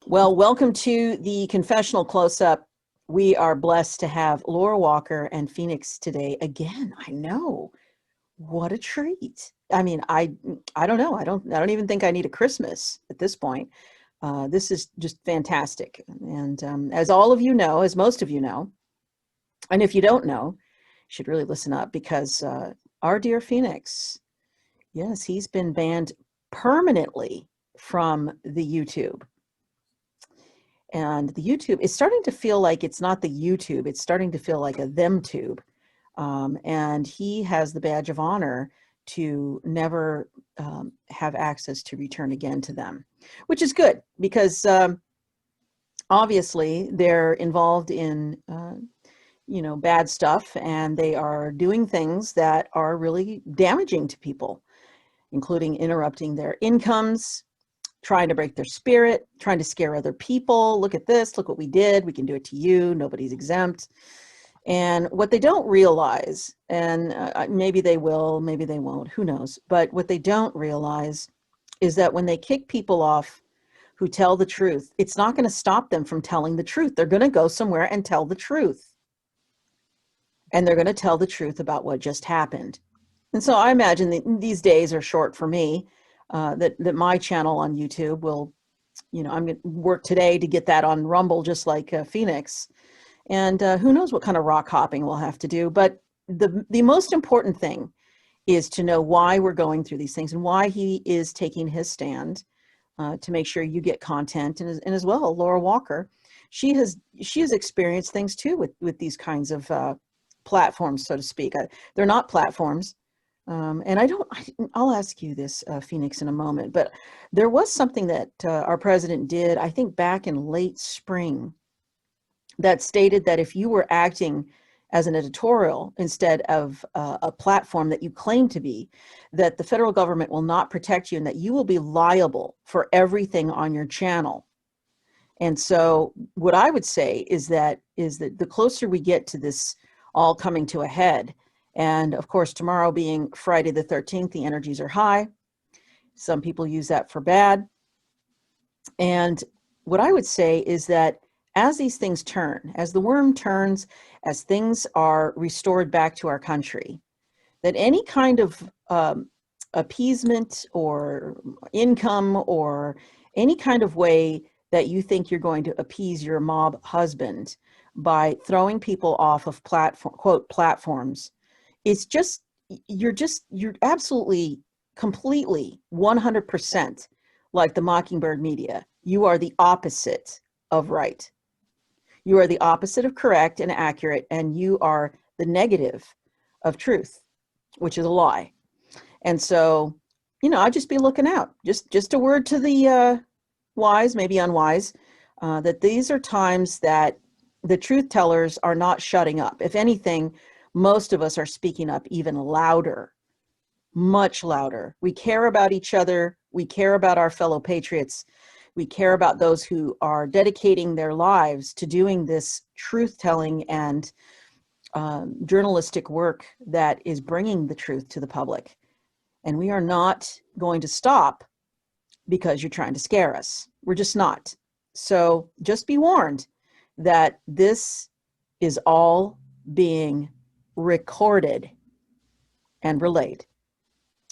Well, welcome to the Confessional Close-Up. We are blessed to have Laura Walker and Phoenix today again. I know. What a treat. I mean, I don't know. I don't even think I need a Christmas at this point. This is just fantastic. And as all of you know, as most of you know, and if you don't know, you should really listen up, because our dear Phoenix, yes, he's been banned permanently from the YouTube. And the YouTube is starting to feel like it's not the YouTube, it's starting to feel like a them tube. And he has the badge of honor to never have access to return again to them, which is good, because obviously they're involved in bad stuff, and they are doing things that are really damaging to people, including interrupting their incomes, trying to break their spirit, trying to scare other people. Look at this, look what we did, we can do it to you, nobody's exempt. And what they don't realize, and maybe they will, maybe they won't, who knows, but what they don't realize is that when they kick people off who tell the truth, it's not going to stop them from telling the truth. They're going to go somewhere and tell the truth. And they're going to tell the truth about what just happened. And so I imagine that these days are short for me, that my channel on YouTube will, I'm going to work today to get that on Rumble, just like Phoenix. And who knows what kind of rock hopping we'll have to do. But the most important thing is to know why we're going through these things and why he is taking his stand to make sure you get content. And as well, Laura Walker, she has experienced things too with these kinds of platforms, so to speak. They're not platforms. And I'll ask you this, Phoenix, in a moment, but there was something that our president did, I think back in late spring, that stated that if you were acting as an editorial instead of a platform that you claim to be, that the federal government will not protect you and that you will be liable for everything on your channel. And so what I would say is that the closer we get to this all coming to a head, and of course, tomorrow being Friday the 13th, the energies are high. Some people use that for bad. And what I would say is that as these things turn, as the worm turns, as things are restored back to our country, that any kind of appeasement or income or any kind of way that you think you're going to appease your mob husband by throwing people off of quote platforms, it's just, you're absolutely, completely, 100% like the Mockingbird media. You are the opposite of right. You are the opposite of correct and accurate, and you are the negative of truth, which is a lie. And so, I'd just be looking out. Just a word to the wise, maybe unwise, that these are times that the truth tellers are not shutting up. If anything, most of us are speaking up even louder, much louder. We care about each other. We care about our fellow patriots. We care about those who are dedicating their lives to doing this truth-telling and journalistic work that is bringing the truth to the public. And we are not going to stop because you're trying to scare us. We're just not. So just be warned that this is all being recorded and relayed.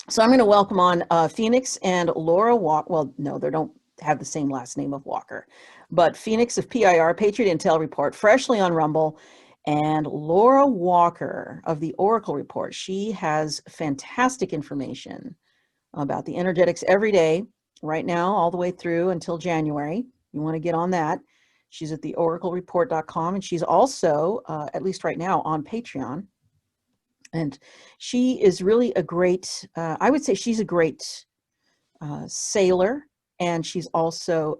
So I'm going to welcome on Phoenix and Laura Walker. Well, no, they don't have the same last name of Walker, but Phoenix of PIR, Patriot Intel Report, freshly on Rumble, and Laura Walker of the Oracle Report. She has fantastic information about the energetics every day, right now, all the way through until January. You want to get on that. She's at the oraclereport.com, and she's also, at least right now, on Patreon. And she is really a great, I would say she's a great sailor, and she's also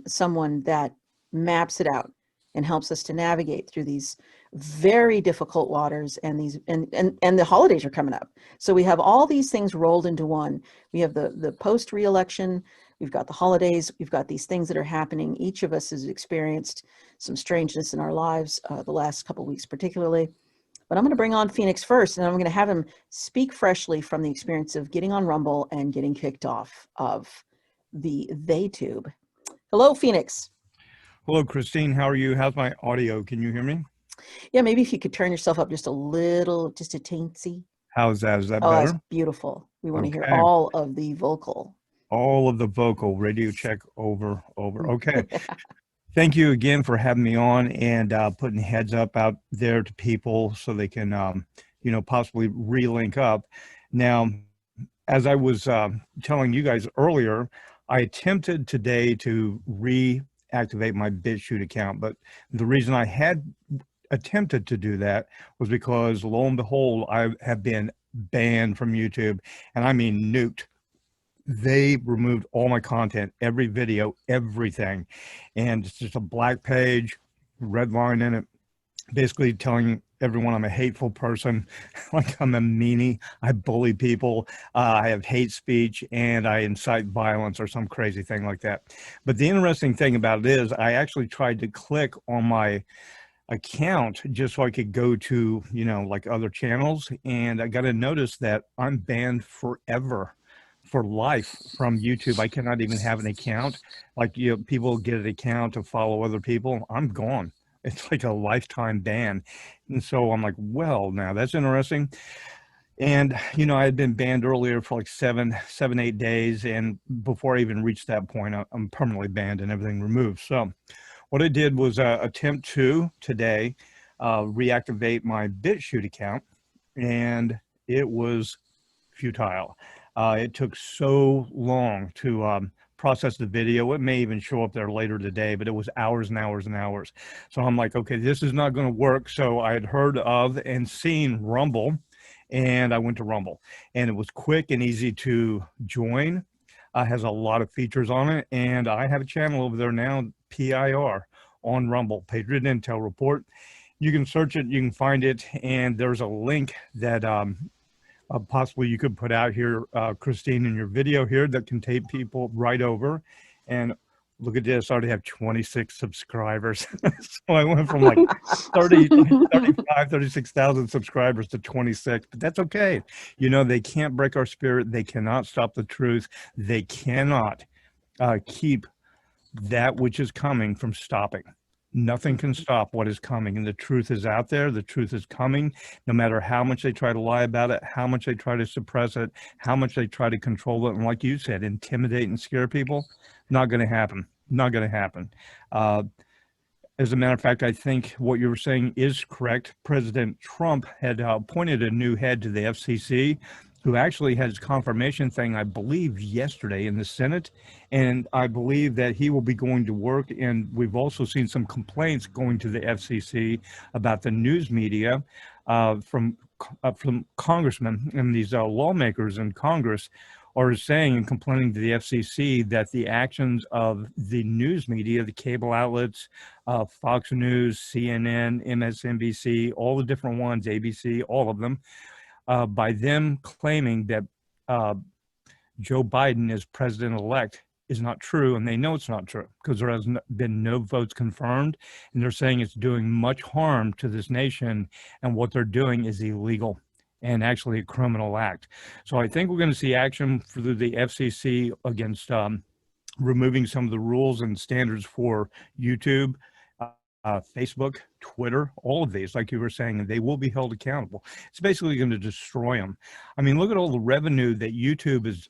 someone that maps it out and helps us to navigate through these very difficult waters, and the holidays are coming up. So we have all these things rolled into one. We have the post re-election, we've got the holidays, we've got these things that are happening. Each of us has experienced some strangeness in our lives the last couple of weeks particularly. But I'm going to bring on Phoenix first, and I'm going to have him speak freshly from the experience of getting on Rumble and getting kicked off of the TheyTube. Hello, Phoenix. Hello, Christine. How are you? How's my audio? Can you hear me? Yeah, maybe if you could turn yourself up just a little, just a teensy. How's that? Is that Oh, that's better? beautiful. We want to hear Okay. all of the vocal. All of the vocal radio check over. Okay. Thank you again for having me on and putting heads up out there to people so they can, possibly relink up. Now, as I was telling you guys earlier, I attempted today to reactivate my BitChute account, but the reason I had attempted to do that was because lo and behold, I have been banned from YouTube, and I mean nuked. They removed all my content, every video, everything, and it's just a black page, red line in it, basically telling everyone I'm a hateful person, like I'm a meanie, I bully people, I have hate speech, and I incite violence or some crazy thing like that. But the interesting thing about it is I actually tried to click on my account just so I could go to, like other channels. And I got to notice that I'm banned forever, for life, from YouTube. I cannot even have an account. Like, people get an account to follow other people. I'm gone. It's like a lifetime ban. And so I'm like, well, now that's interesting. And, I had been banned earlier for like seven, 8 days. And before I even reached that point, I'm permanently banned and everything removed. So what I did was attempt to today reactivate my BitChute account, and it was futile. It took so long to process the video. It may even show up there later today, but it was hours and hours and hours. So I'm like, okay, this is not going to work. So I had heard of and seen Rumble, and I went to Rumble, and it was quick and easy to join. Has a lot of features on it, and I have a channel over there now, PIR, on Rumble, Patriot Intel Report. You can search it, you can find it, and there's a link that possibly you could put out here, Christine, in your video here that can take people right over. And look at this, I already have 26 subscribers. So I went from like 36,000 subscribers to 26, but that's okay. They can't break our spirit. They cannot stop the truth. They cannot keep that which is coming from stopping. Nothing can stop what is coming, and the truth is out there. The truth is coming, no matter how much they try to lie about it, how much they try to suppress it, how much they try to control it, and like you said, intimidate and scare people. Not going to happen. Not going to happen. As a matter of fact, I think what you were saying is correct. President Trump had appointed a new head to the FCC, who actually has confirmation thing, I believe, yesterday in the Senate. And I believe that he will be going to work. And we've also seen some complaints going to the FCC about the news media from congressmen and these lawmakers in Congress are saying and complaining to the FCC that the actions of the news media, the cable outlets, Fox News, CNN, MSNBC, all the different ones, ABC, all of them, by them claiming that Joe Biden is president-elect is not true, and they know it's not true because there has been no votes confirmed, and they're saying it's doing much harm to this nation, and what they're doing is illegal and actually a criminal act. So I think we're going to see action through the FCC against removing some of the rules and standards for YouTube, Facebook, Twitter, all of these, like you were saying, and they will be held accountable. It's basically going to destroy them. I mean, look at all the revenue that YouTube is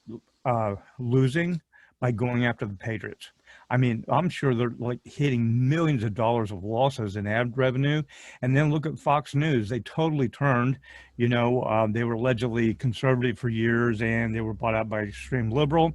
losing by going after the Patriots. I mean, I'm sure they're like hitting millions of dollars of losses in ad revenue. And then look at Fox News. They totally turned, they were allegedly conservative for years, and they were bought out by extreme liberal,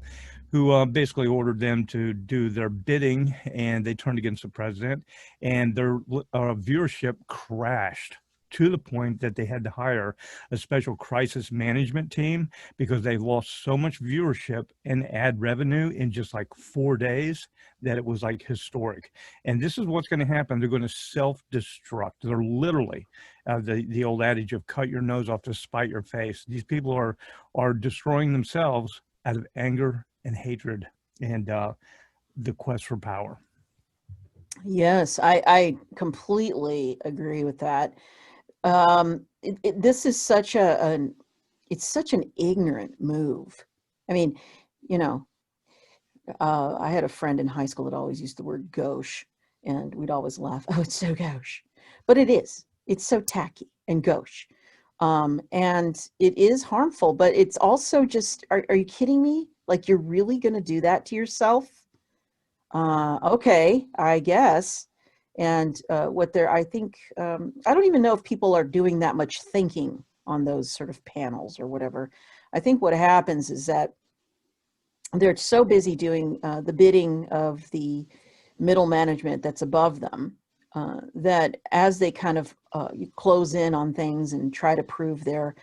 who basically ordered them to do their bidding, and they turned against the president, and their viewership crashed to the point that they had to hire a special crisis management team because they lost so much viewership and ad revenue in just like 4 days that it was like historic. And this is what's going to happen. They're going to self-destruct. They're literally the old adage of cut your nose off to spite your face. These people are destroying themselves out of anger and hatred and the quest for power. Yes, I completely agree with that. This is such it's such an ignorant move. I mean, you know, I had a friend in high school that always used the word gauche, and we'd always laugh. Oh, it's so gauche, but it is. It's so tacky and gauche, and it is harmful. But it's also just, are you kidding me? Like, you're really going to do that to yourself? Okay, I guess. And what they're, I think, I don't even know if people are doing that much thinking on those sort of panels or whatever. I think what happens is that they're so busy doing the bidding of the middle management that's above them, that as they kind of close in on things and try to prove their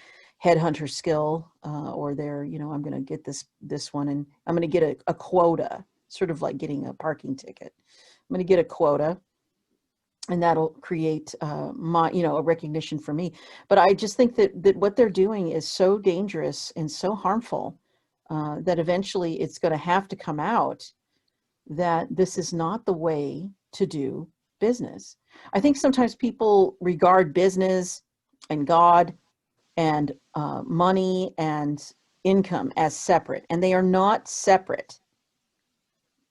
headhunter skill, or their, I'm going to get this one, and I'm going to get a quota, sort of like getting a parking ticket. I'm going to get a quota, and that'll create a recognition for me. But I just think that what they're doing is so dangerous and so harmful, that eventually it's going to have to come out that this is not the way to do business. I think sometimes people regard business and God and money and income as separate, and they are not separate.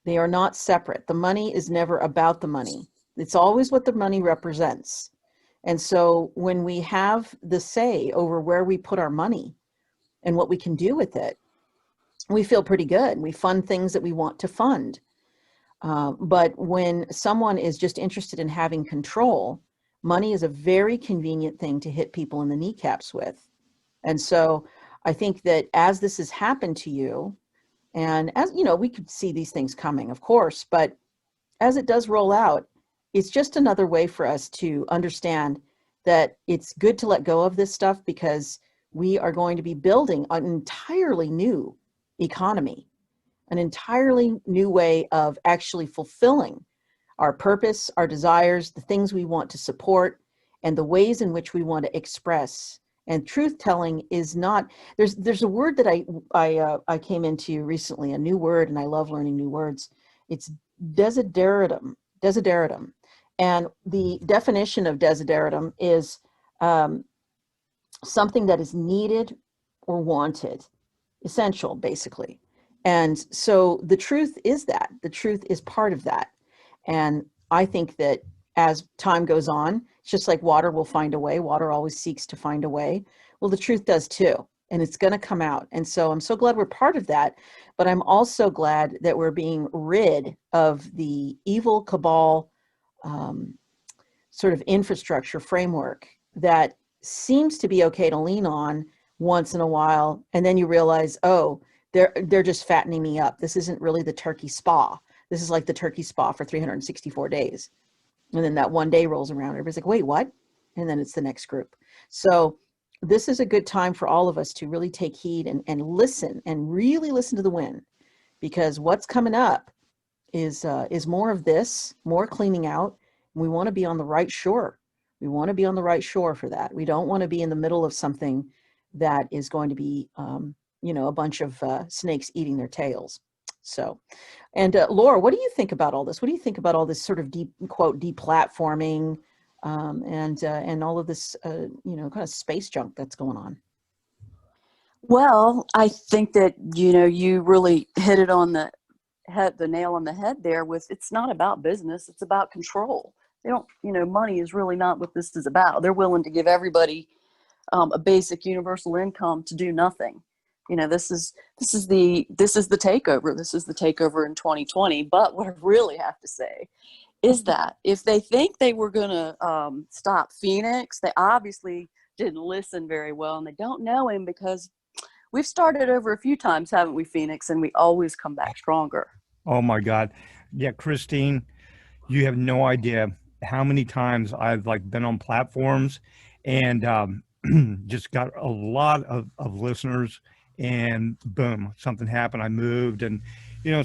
They are not separate. The money is never about the money. It's always what the money represents. And so when we have the say over where we put our money and what we can do with it, we feel pretty good. We fund things that we want to fund. But when someone is just interested in having control, money is a very convenient thing to hit people in the kneecaps with. And so I think that as this has happened to you, and as you know, we could see these things coming, of course, but as it does roll out, it's just another way for us to understand that it's good to let go of this stuff, because we are going to be building an entirely new economy, an entirely new way of actually fulfilling our purpose, our desires, the things we want to support, and the ways in which we want to express. And truth telling is not, there's a word that I came into recently, a new word, and I love learning new words. It's desideratum. And the definition of desideratum is something that is needed or wanted, essential, basically. And so the truth is that. The truth is part of that. And I think that as time goes on, it's just like water will find a way. Water always seeks to find a way. Well, the truth does too. And it's going to come out. And so I'm so glad we're part of that. But I'm also glad that we're being rid of the evil cabal sort of infrastructure framework that seems to be okay to lean on once in a while. And then you realize, oh, they're just fattening me up. This isn't really the turkey spa. This is like the turkey spa for 364 days. And then that one day rolls around. Everybody's like, wait, what? And then it's the next group. So this is a good time for all of us to really take heed and listen, and really listen to the wind, because what's coming up is more of this, more cleaning out. We want to be on the right shore. We want to be on the right shore for that. We don't want to be in the middle of something that is going to be, a bunch of snakes eating their tails. So, and Laura, what do you think about all this? What do you think about all this sort of deplatforming, and all of this, kind of space junk that's going on? Well, I think that, you really hit it on the nail on the head there with, it's not about business, it's about control. They don't, money is really not what this is about. They're willing to give everybody a basic universal income to do nothing. This is the takeover. This is the takeover in 2020. But what I really have to say is that if they think they were going to stop Phoenix, they obviously didn't listen very well, and they don't know him, because we've started over a few times, haven't we, Phoenix? And we always come back stronger. Oh my God. Yeah, Christine, you have no idea how many times I've been on platforms and just got a lot of listeners, and boom, something happened. I moved, and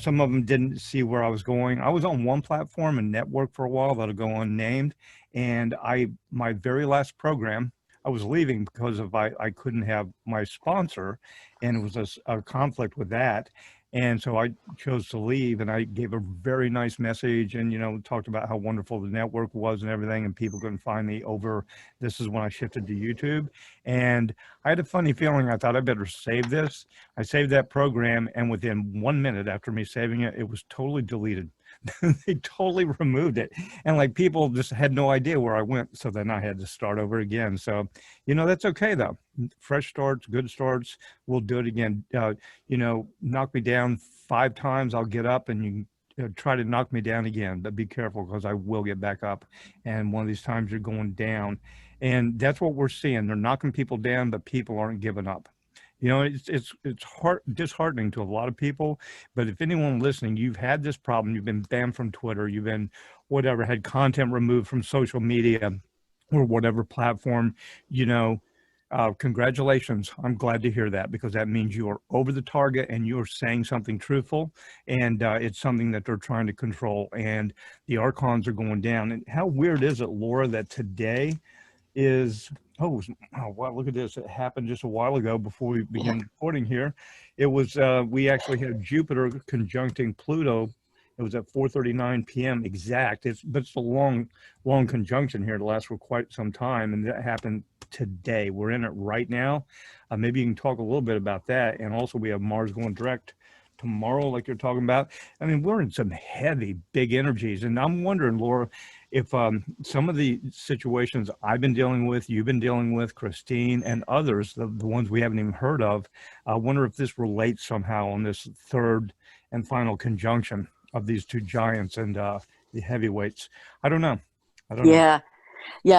some of them didn't see where I was going. I was on one platform and network for a while that'll go unnamed, and my very last program, I was leaving because I couldn't have my sponsor, and it was a conflict with that. And so I chose to leave, and I gave a very nice message and, talked about how wonderful the network was and everything, and people couldn't find me over. This is when I shifted to YouTube. And I had a funny feeling. I thought I better save this. I saved that program, and within 1 minute after me saving it, it was totally deleted. They totally removed it. And like people just had no idea where I went. So then I had to start over again. So, that's okay though. Fresh starts, good starts. We'll do it again. Knock me down 5 times, I'll get up, and you can try to knock me down again, but be careful because I will get back up. And one of these times you're going down. And that's what we're seeing. They're knocking people down, but people aren't giving up. It's disheartening to a lot of people, but if anyone listening, you've had this problem, you've been banned from Twitter, you've been had content removed from social media or whatever platform, congratulations. I'm glad to hear that, because that means you are over the target and you're saying something truthful, and it's something that they're trying to control, and the archons are going down. And how weird is it, Laura, that today is wow, look at this. It happened just a while ago before we began recording here. It was we actually had Jupiter conjuncting Pluto. It was at 4:39 p.m. exact. But it's a long conjunction here. It lasts for quite some time, and that happened today. We're in it right now. Maybe you can talk a little bit about that. And also we have Mars going direct tomorrow, like you're talking about. I mean, we're in some heavy, big energies. And I'm wondering, Laura, if some of the situations I've been dealing with, you've been dealing with, Christine, and others, the ones we haven't even heard of, I wonder if this relates somehow on this third and final conjunction of these two giants and the heavyweights. I don't know. Yeah.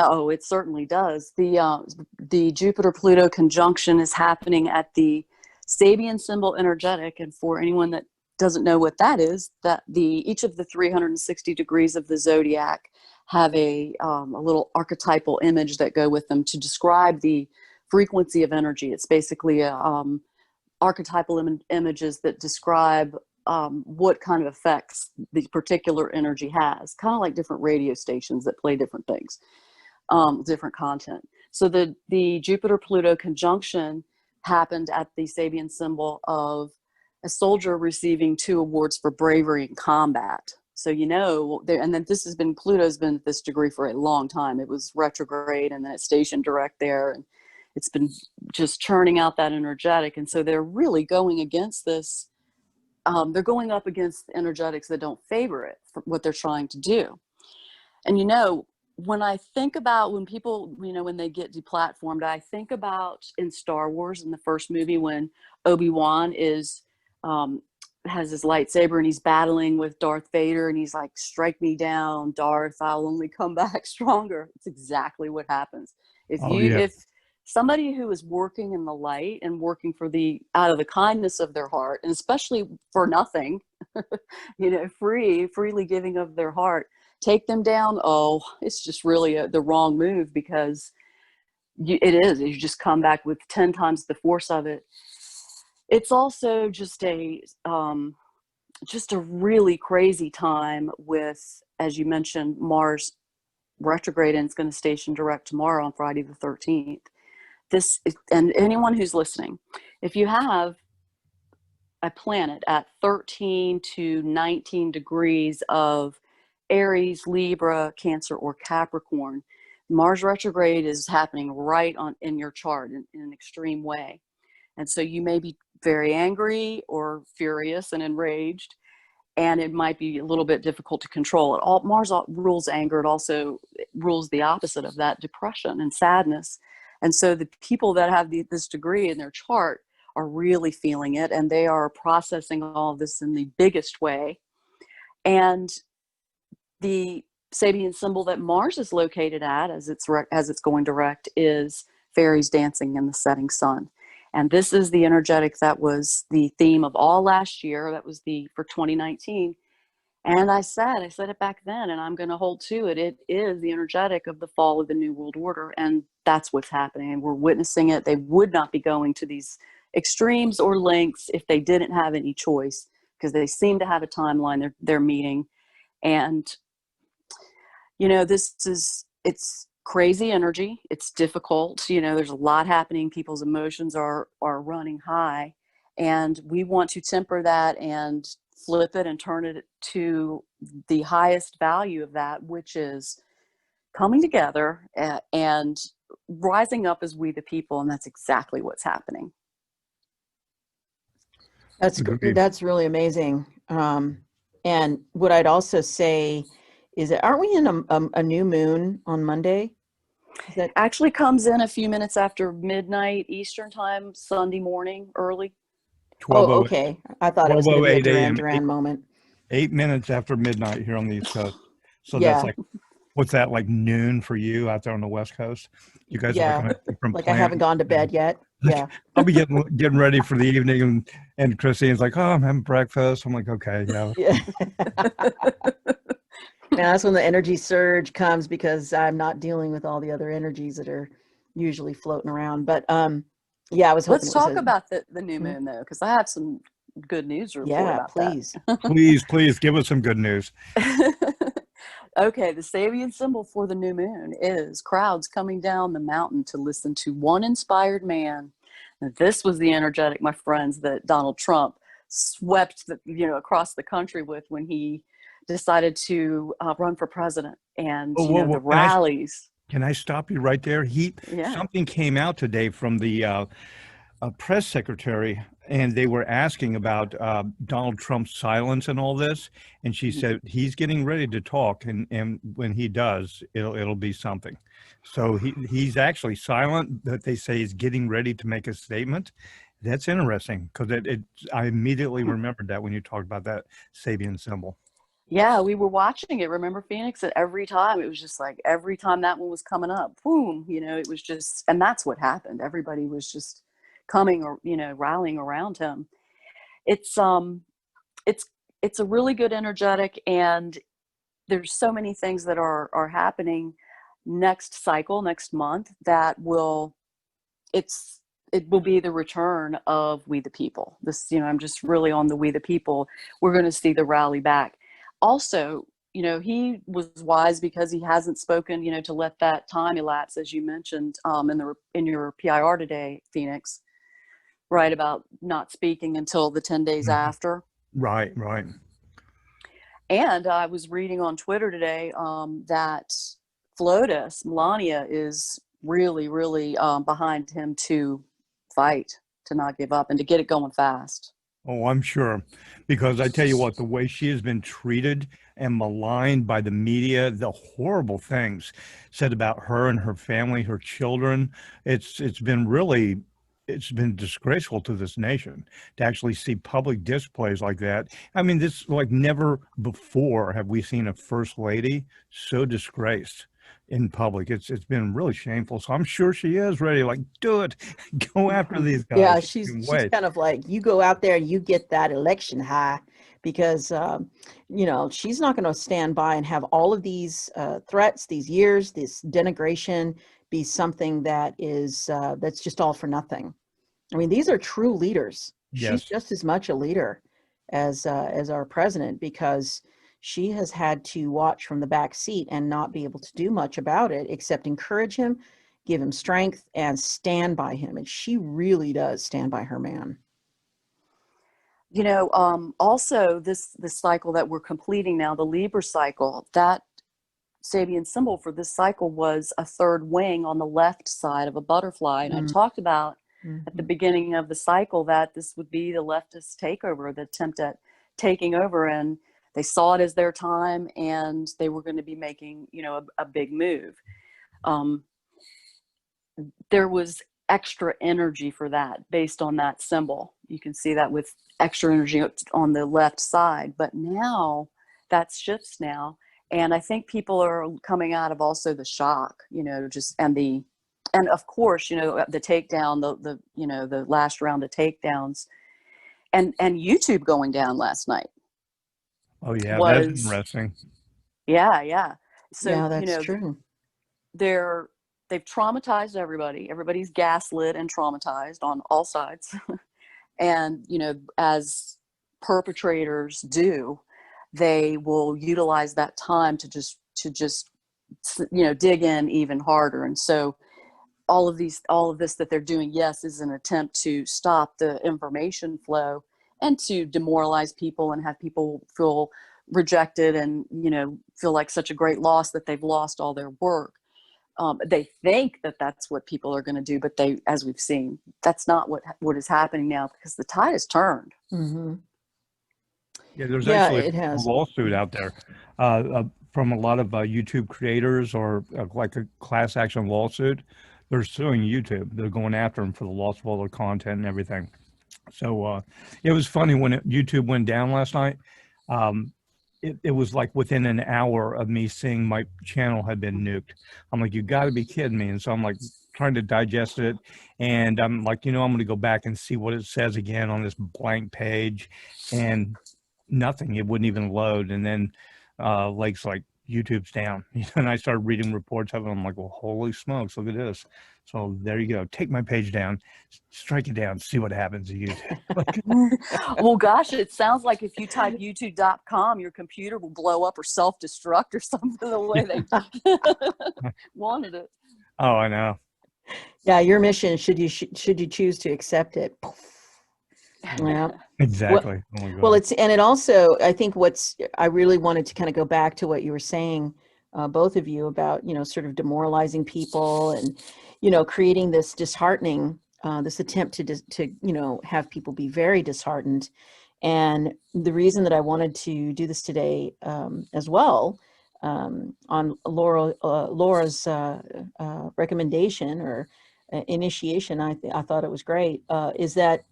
Oh, it certainly does. The Jupiter-Pluto conjunction is happening at the Sabian symbol energetic. And for anyone that doesn't know what that is, that each of the 360 degrees of the zodiac have a little archetypal image that go with them to describe the frequency of energy. It's basically archetypal images that describe what kind of effects the particular energy has, kind of like different radio stations that play different things, different content. So the Jupiter-Pluto conjunction happened at the Sabian symbol of a soldier receiving 2 awards for bravery in combat. So, and then Pluto's been at this degree for a long time. It was retrograde, and then it's stationed direct there, and it's been just churning out that energetic. And so they're really going against this. They're going up against energetics that don't favor it for what they're trying to do. And, when I think about when people, when they get deplatformed, I think about in Star Wars in the first movie when Obi-Wan has his lightsaber and he's battling with Darth Vader, and he's like, "Strike me down, Darth, I'll only come back stronger." It's exactly what happens. If somebody who is working in the light and working out of the kindness of their heart, and especially for nothing, freely giving of their heart, take them down, it's just really the wrong move, because you just come back with 10 times the force of it. It's also just a really crazy time with, as you mentioned, Mars retrograde, and it's going to station direct tomorrow on Friday the 13th. And anyone who's listening, if you have a planet at 13 to 19 degrees of Aries, Libra, Cancer, or Capricorn, Mars retrograde is happening right in your chart in an extreme way. And so you may be very angry or furious and enraged, and it might be a little bit difficult to control it. Mars rules anger. It also rules the opposite of that, depression and sadness. And so the people that have this degree in their chart are really feeling it, and they are processing all of this in the biggest way. And the Sabian symbol that Mars is located at, as it's going direct, is fairies dancing in the setting sun. And this is the energetic that was the theme of all last year. That was for 2019. And I said it back then, and I'm going to hold to it. It is the energetic of the fall of the New World Order. And that's what's happening. And we're witnessing it. They would not be going to these extremes or lengths if they didn't have any choice, because they seem to have a timeline they're meeting. And, it's crazy energy. It's difficult. There's a lot happening. People's emotions are running high. And we want to temper that and flip it and turn it to the highest value of that, which is coming together and rising up as we the people. And that's exactly what's happening. Agreed. That's really amazing. And what I'd also say is that aren't we in a new moon on Monday? That actually comes in a few minutes after midnight Eastern time, Sunday morning, early. Oh, okay. I thought it was going to be a 12:08 a.m. Duran moment. 8 minutes after midnight here on the East Coast. So Yeah. that's like, what's that, like noon for you out there on the West Coast? You guys are like on a different Like planet. I haven't gone to bed yet. Yeah. I'll be getting ready for the evening, and Christine's like, "Oh, I'm having breakfast." I'm like, "Okay, yeah." Yeah. Man, that's when the energy surge comes because I'm not dealing with all the other energies that are usually floating around. But yeah, I was hoping Let's talk about the new moon though, because I have some good news to report about please. Please give us some good news. Okay, the Sabian symbol for the new moon is crowds coming down the mountain to listen to one inspired man. Now, this was the energetic, my friends, that Donald Trump swept across the country with when he decided to run for president. And the rallies. Can I stop you right there? Something came out today from the press secretary, and they were asking about Donald Trump's silence and all this, and she said he's getting ready to talk, and when he does, it'll be something. So he's actually silent, but they say he's getting ready to make a statement. That's interesting because I immediately remembered that when you talked about that Sabian symbol. Yeah, we were watching it. Remember, Phoenix? And every time it was just like every time that one was coming up, boom, it was just, and that's what happened. Everybody was just coming or rallying around him. It's a really good energetic, and there's so many things that are happening next month that it will be the return of we the people. This, I'm just really on the we the people. We're going to see the rally back. Also, he was wise because he hasn't spoken, to let that time elapse, as you mentioned in your PIR today, Phoenix, right, about not speaking until the 10 days after. Right. And I was reading on Twitter today that FLOTUS, Melania, is really, really behind him to fight, to not give up, and to get it going fast. Oh, I'm sure, because I tell you what, the way she has been treated and maligned by the media, the horrible things said about her and her family, her children, it's been disgraceful to this nation to actually see public displays like that. I mean, this, like, never before have we seen a first lady so disgraced in public. It's been really shameful. So I'm sure she is ready. Like, do it, go after these guys. Yeah, she's kind of like, you go out there and you get that election high, because she's not going to stand by and have all of these threats, these years, this denigration be something that is that's just all for nothing. I mean, these are true leaders. Yes. She's just as much a leader as our president, because she has had to watch from the back seat and not be able to do much about it except encourage him, give him strength, and stand by him. And she really does stand by her man. Also this cycle that we're completing now, the Libra cycle, that Sabian symbol for this cycle was a third wing on the left side of a butterfly. And I talked about at the beginning of the cycle that this would be the leftist takeover, the attempt at taking over. And they saw it as their time, and they were going to be making, a big move. There was extra energy for that based on that symbol. You can see that with extra energy on the left side. But now that shifts now. And I think people are coming out of also the shock, and of course, the takedown, the last round of takedowns, and YouTube going down last night. Oh yeah, that's interesting. Yeah. So yeah, that's true. They've traumatized everybody. Everybody's gaslit and traumatized on all sides. And, as perpetrators do, they will utilize that time to just dig in even harder. And so all of this that they're doing, yes, is an attempt to stop the information flow and to demoralize people and have people feel rejected and, feel like such a great loss that they've lost all their work. They think that that's what people are going to do, but as we've seen, that's not what is happening now, because the tide has turned. Mm-hmm. Yeah, there's Yeah, actually it a has. lawsuit out there from a lot of YouTube creators, or like a class action lawsuit. They're suing YouTube. They're going after them for the loss of all their content and everything. So it was funny when YouTube went down last night. Um, it was like within an hour of me seeing my channel had been nuked. I'm like, you got to be kidding me. And so I'm like trying to digest it. And I'm like, I'm going to go back and see what it says again on this blank page. And nothing. It wouldn't even load. And then Lake's like, YouTube's down. And I started reading reports of it. I'm like, well, holy smokes, look at this. So there you go. Take my page down, strike it down, see what happens to YouTube. Well, gosh, it sounds like if you type youtube.com, your computer will blow up or self-destruct or something, the way they wanted it. Oh, I know. Yeah, your mission, should you choose to accept it. Yeah. Exactly. Oh my God. Well, it also, I think I really wanted to kind of go back to what you were saying, both of you, about, sort of demoralizing people and, creating this disheartening, this attempt to have people be very disheartened. And the reason that I wanted to do this today as well, on Laura's recommendation or initiation, I thought it was great, is that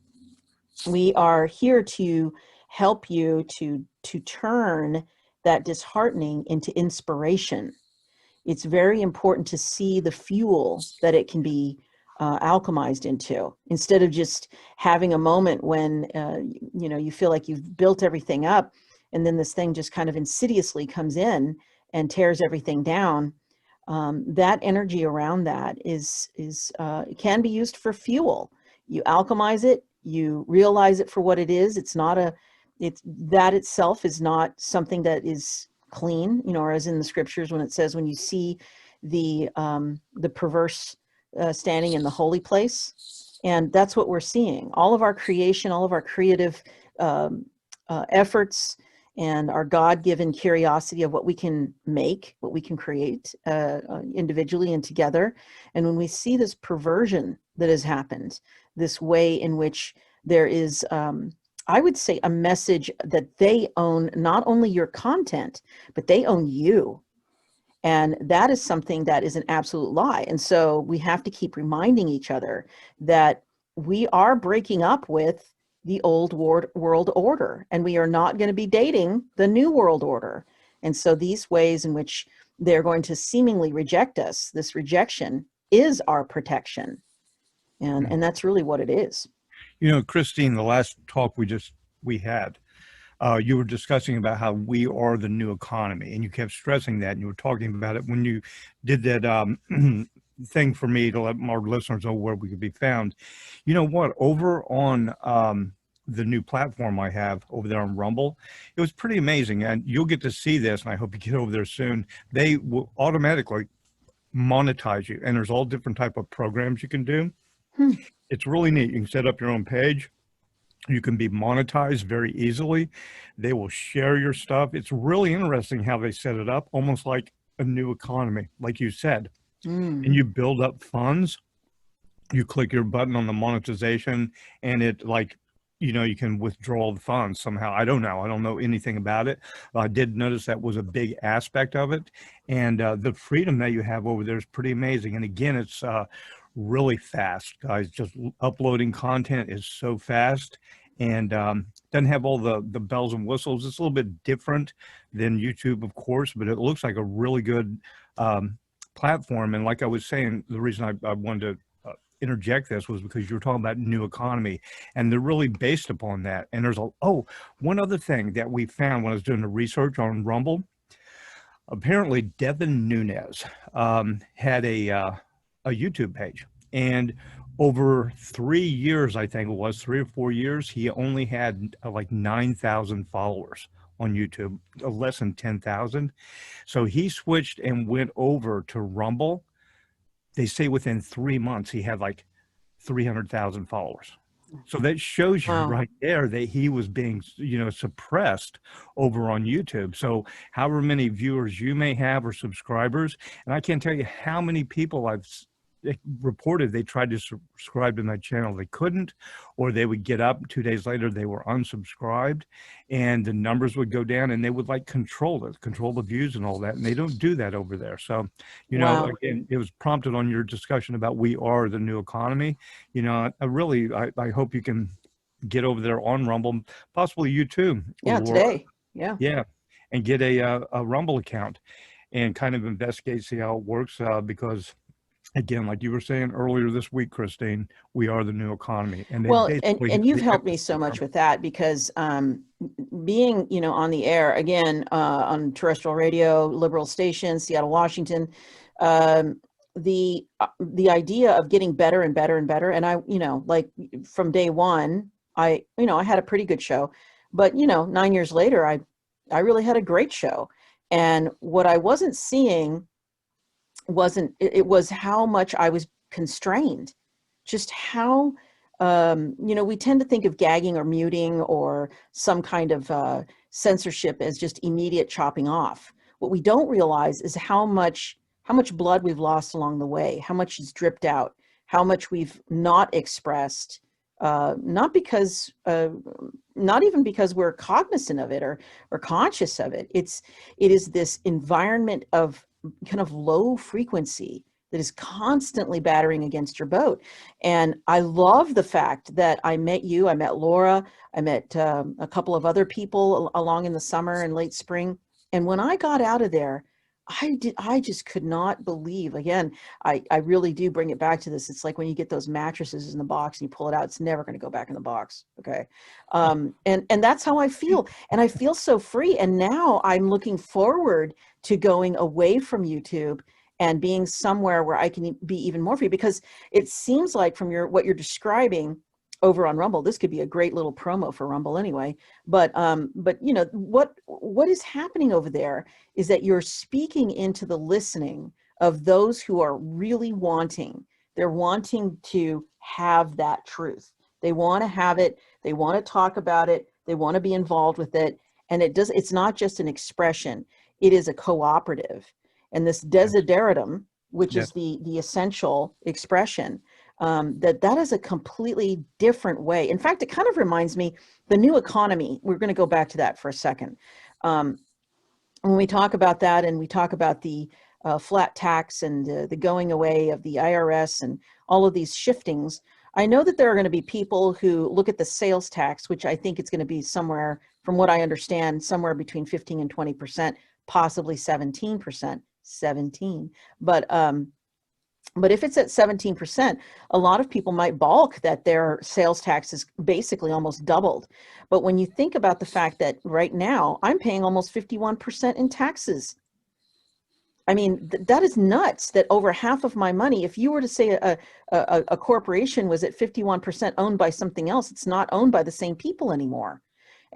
we are here to help you to turn that disheartening into inspiration. It's very important to see the fuel that it can be alchemized into, instead of just having a moment when you feel like you've built everything up, and then this thing just kind of insidiously comes in and tears everything down. That energy around that it can be used for fuel. You alchemize it, you realize it for what it is. That itself is not something that is clean, or as in the scriptures, when it says, when you see the perverse standing in the holy place. And that's what we're seeing. All of our creation, all of our creative efforts, and our God-given curiosity of what we can make, what we can create individually and together. And when we see this perversion that has happened, this way in which there is, I would say, a message that they own not only your content, but they own you. And that is something that is an absolute lie. And so we have to keep reminding each other that we are breaking up with the old world order, and we are not going to be dating the new world order. And so these ways in which they're going to seemingly reject us, this rejection is our protection. And that's really what it is. Christine, the last talk we had, you were discussing about how we are the new economy, and you kept stressing that, and you were talking about it when you did that thing for me to let our listeners know where we could be found. You know what? Over on the new platform I have over there on Rumble, it was pretty amazing, and you'll get to see this, and I hope you get over there soon. They will automatically monetize you, and there's all different type of programs you can do. It's really neat. You can set up your own page. You can be monetized very easily. They will share your stuff. It's really interesting how they set it up, almost like a new economy, like you said. And you build up funds. You click your button on the monetization, and it you can withdraw the funds somehow. I don't know. I don't know anything about it. I did notice that was a big aspect of it. And the freedom that you have over there is pretty amazing. And again, it's really fast, guys. Just uploading content is so fast, and doesn't have all the bells and whistles. It's a little bit different than YouTube, of course, but it looks like a really good platform. And like I was saying, the reason I wanted to interject this was because you were talking about new economy, and they're really based upon that. And there's one other thing that we found when I was doing the research on Rumble. Apparently, Devin Nunes had a YouTube page, and over 3 years, I think it was 3 or 4 years, he only had like 9,000 followers on YouTube, less than 10,000. So he switched and went over to Rumble, they say within 3 months he had like 300,000 followers. So that shows you Wow. right there that he was being, suppressed over on YouTube. So however many viewers you may have or subscribers, and I can't tell you how many people reported they tried to subscribe to my channel, they couldn't, or they would get up 2 days later, they were unsubscribed, and the numbers would go down, and they would like control the views and all that, and they don't do that over there. So Wow. again, it was prompted on your discussion about we are the new economy. I hope you can get over there on Rumble, possibly you too, Yeah, Laura. today. Yeah. Yeah, and get a Rumble account and kind of investigate, see how it works, because again, like you were saying earlier this week, Christine, we are the new economy. And Well, and you've helped me so much with that, because being, on the air again, on terrestrial radio, liberal station, Seattle, Washington, the idea of getting better and better and better. And I, like from day one, I had a pretty good show, but 9 years later, I really had a great show. And what I wasn't seeing it was how much I was constrained, just how, we tend to think of gagging or muting or some kind of censorship as just immediate chopping off. What we don't realize is how much blood we've lost along the way, how much is dripped out, how much we've not expressed, not even because we're cognizant of it or conscious of it. It is this environment of kind of low frequency that is constantly battering against your boat. And I love the fact that I met you, I met Laura, I met a couple of other people along in the summer and late spring. And when I got out of there, I just could not believe, again, I really do bring it back to this. It's like when you get those mattresses in the box and you pull it out, it's never going to go back in the box. Okay. And that's how I feel. And I feel so free. And now I'm looking forward to going away from YouTube and being somewhere where I can be even more free, because it seems like from what you're describing over on Rumble, this could be a great little promo for Rumble anyway. But what is happening over there is that you're speaking into the listening of those who are really they're wanting to have that truth. They want to have it. They want to talk about it. They want to be involved with it. And it's not just an expression. It is a cooperative. And this desideratum, which is the essential expression, that is a completely different way. In fact, it kind of reminds me, the new economy, we're going to go back to that for a second. When we talk about that, and we talk about the flat tax and the going away of the IRS and all of these shiftings, I know that there are going to be people who look at the sales tax, which I think it's going to be somewhere, from what I understand, somewhere between 15 and 20%, possibly 17%. But if it's at 17%, a lot of people might balk that their sales tax is basically almost doubled. But when you think about the fact that right now I'm paying almost 51% in taxes, I mean, that is nuts, that over half of my money, if you were to say a corporation was at 51% owned by something else, it's not owned by the same people anymore.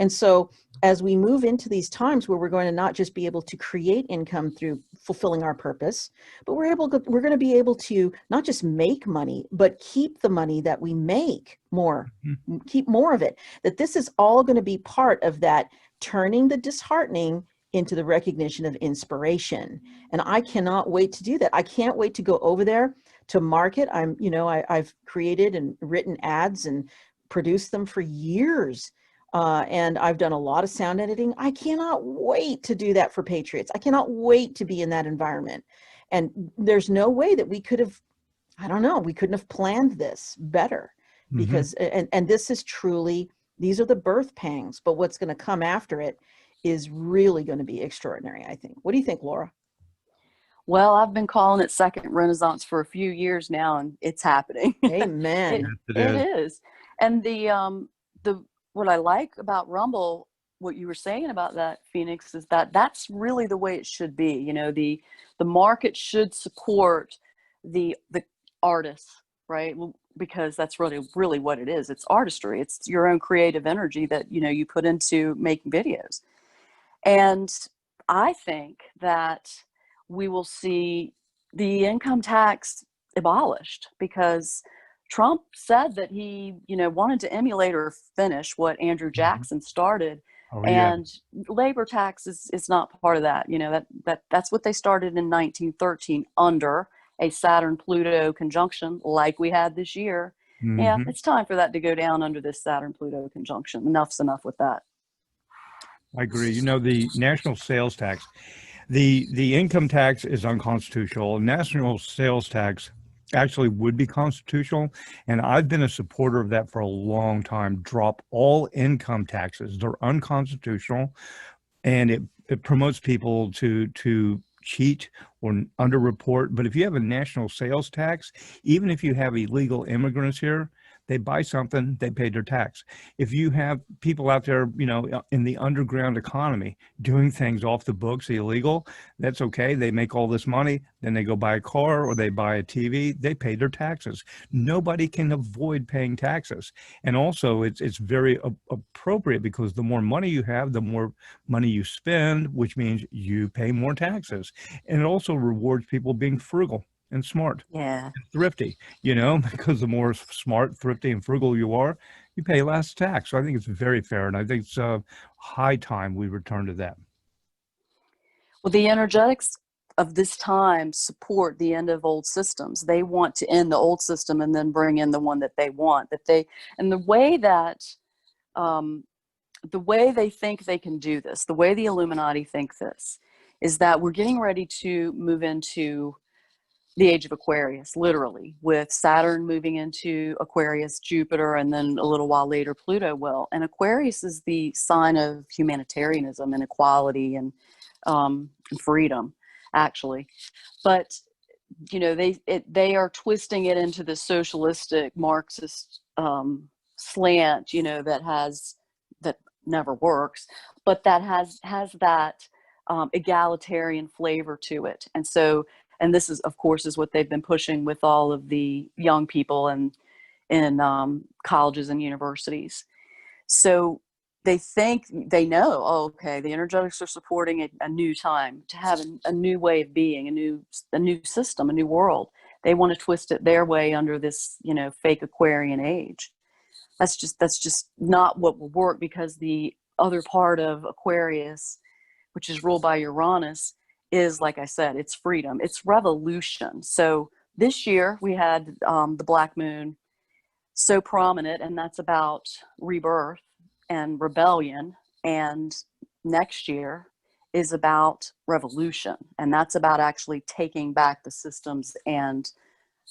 And so as we move into these times where we're going to not just be able to create income through fulfilling our purpose, but we're going to be able to not just make money, but keep the money that we make keep more of it, that this is all going to be part of that turning the disheartening into the recognition of inspiration. And I cannot wait to do that. I can't wait to go over there to market. I've created and written ads and produced them for years. And I've done a lot of sound editing. I cannot wait to do that for Patriots. I cannot wait to be in that environment. And there's no way that we could have, we couldn't have planned this better, because, and this is truly, these are the birth pangs, but what's going to come after it is really going to be extraordinary, I think. What do you think, Laura? Well, I've been calling it second renaissance for a few years now, and it's happening. Amen. It is. And what I like about Rumble, what you were saying about that, Phoenix, is that that's really the way it should be. You know, the market should support the artists, right? Because that's really what it is. It's artistry. It's your own creative energy that, you put into making videos. And I think that we will see the income tax abolished, because Trump said that he, wanted to emulate or finish what Andrew Mhm. Jackson started. Oh yeah. And labor tax is not part of that. That's what they started in 1913 under a Saturn-Pluto conjunction like we had this year. Yeah, Hmm. it's time for that to go down under this Saturn-Pluto conjunction. Enough's enough with that. I agree. The national sales tax, the income tax is unconstitutional. National sales tax actually would be constitutional, and I've been a supporter of that for a long time. Drop all income taxes; they're unconstitutional, and it promotes people to cheat or underreport. But if you have a national sales tax, even if you have illegal immigrants here, they buy something, they pay their tax. If you have people out there, in the underground economy doing things off the books, illegal, that's okay. They make all this money, then they go buy a car or they buy a TV, they pay their taxes. Nobody can avoid paying taxes. And also it's very appropriate, because the more money you have, the more money you spend, which means you pay more taxes. And it also rewards people being frugal and smart Yeah. and thrifty, because the more smart, thrifty, and frugal you are, you pay less tax. So I think it's very fair. And I think it's high time we return to that. Well, the energetics of this time support the end of old systems. They want to end the old system and then bring in the one that they want. And the way they think they can do this, the way the Illuminati think this, is that we're getting ready to move into the age of Aquarius, literally, with Saturn moving into Aquarius, Jupiter, and then a little while later Pluto will. And Aquarius is the sign of humanitarianism and equality and freedom, actually. But they are twisting it into the socialistic Marxist slant, that never works, but that has that egalitarian flavor to it. And this is, of course, is what they've been pushing with all of the young people and in colleges and universities. So they think they know, oh, okay, the energetics are supporting a new time, to have a new way of being, a new system, a new world. They want to twist it their way under this, fake Aquarian age. That's just not what will work, because the other part of Aquarius, which is ruled by Uranus, is, like I said, it's freedom, it's revolution. So this year we had the black moon so prominent, and that's about rebirth and rebellion. And next year is about revolution, and that's about actually taking back the systems and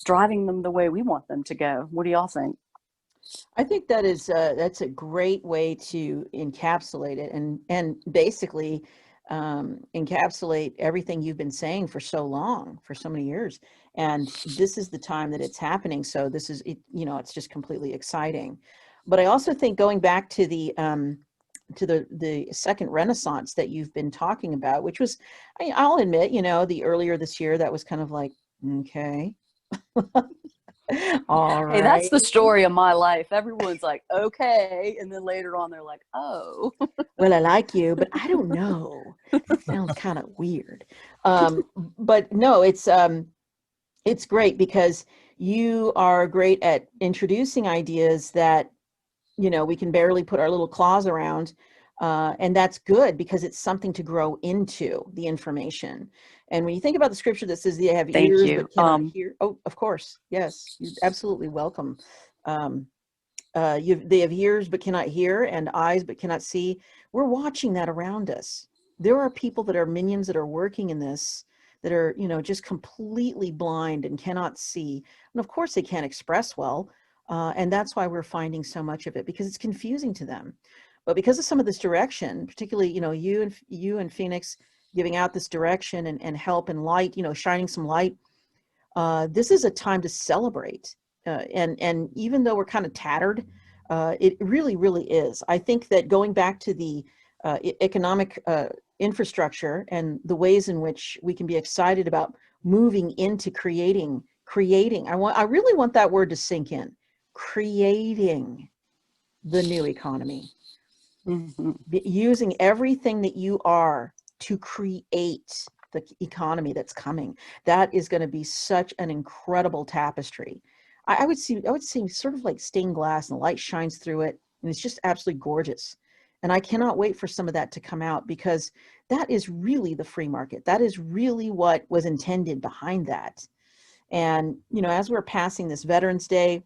driving them the way we want them to go. What do y'all think? I think that's a great way to encapsulate it, and basically encapsulate everything you've been saying for so long, for so many years. And this is the time that it's happening. So this is it, it's just completely exciting. But I also think, going back to the second Renaissance that you've been talking about, which was, I'll admit, the earlier this year, that was kind of like, okay. All Hey, that's right. the story of my life. Everyone's like, okay. And then later on, they're like, oh. Well, I like you, but I don't know. That sounds kind of weird. But no, it's great, because you are great at introducing ideas that, we can barely put our little claws around. And that's good, because it's something to grow into, the information. And when you think about the scripture that says they have Thank ears you. but cannot hear. Oh, of course. Yes, you're absolutely welcome. They have ears but cannot hear, and eyes but cannot see. We're watching that around us. There are people that are minions that are working in this, that are, just completely blind and cannot see. And of course they can't express well. And that's why we're finding so much of it, because it's confusing to them. But because of some of this direction, particularly, you and Phoenix giving out this direction and help and light, shining some light, this is a time to celebrate. And even though we're kind of tattered, it really, really is. I think that going back to the economic infrastructure and the ways in which we can be excited about moving into creating. I really want that word to sink in. Creating the new economy. Mm-hmm. Using everything that you are to create the economy that's coming. That is going to be such an incredible tapestry. I would see sort of like stained glass, and the light shines through it, and it's just absolutely gorgeous. And I cannot wait for some of that to come out, because that is really the free market. That is really what was intended behind that. And, you know, as we're passing this Veterans Day,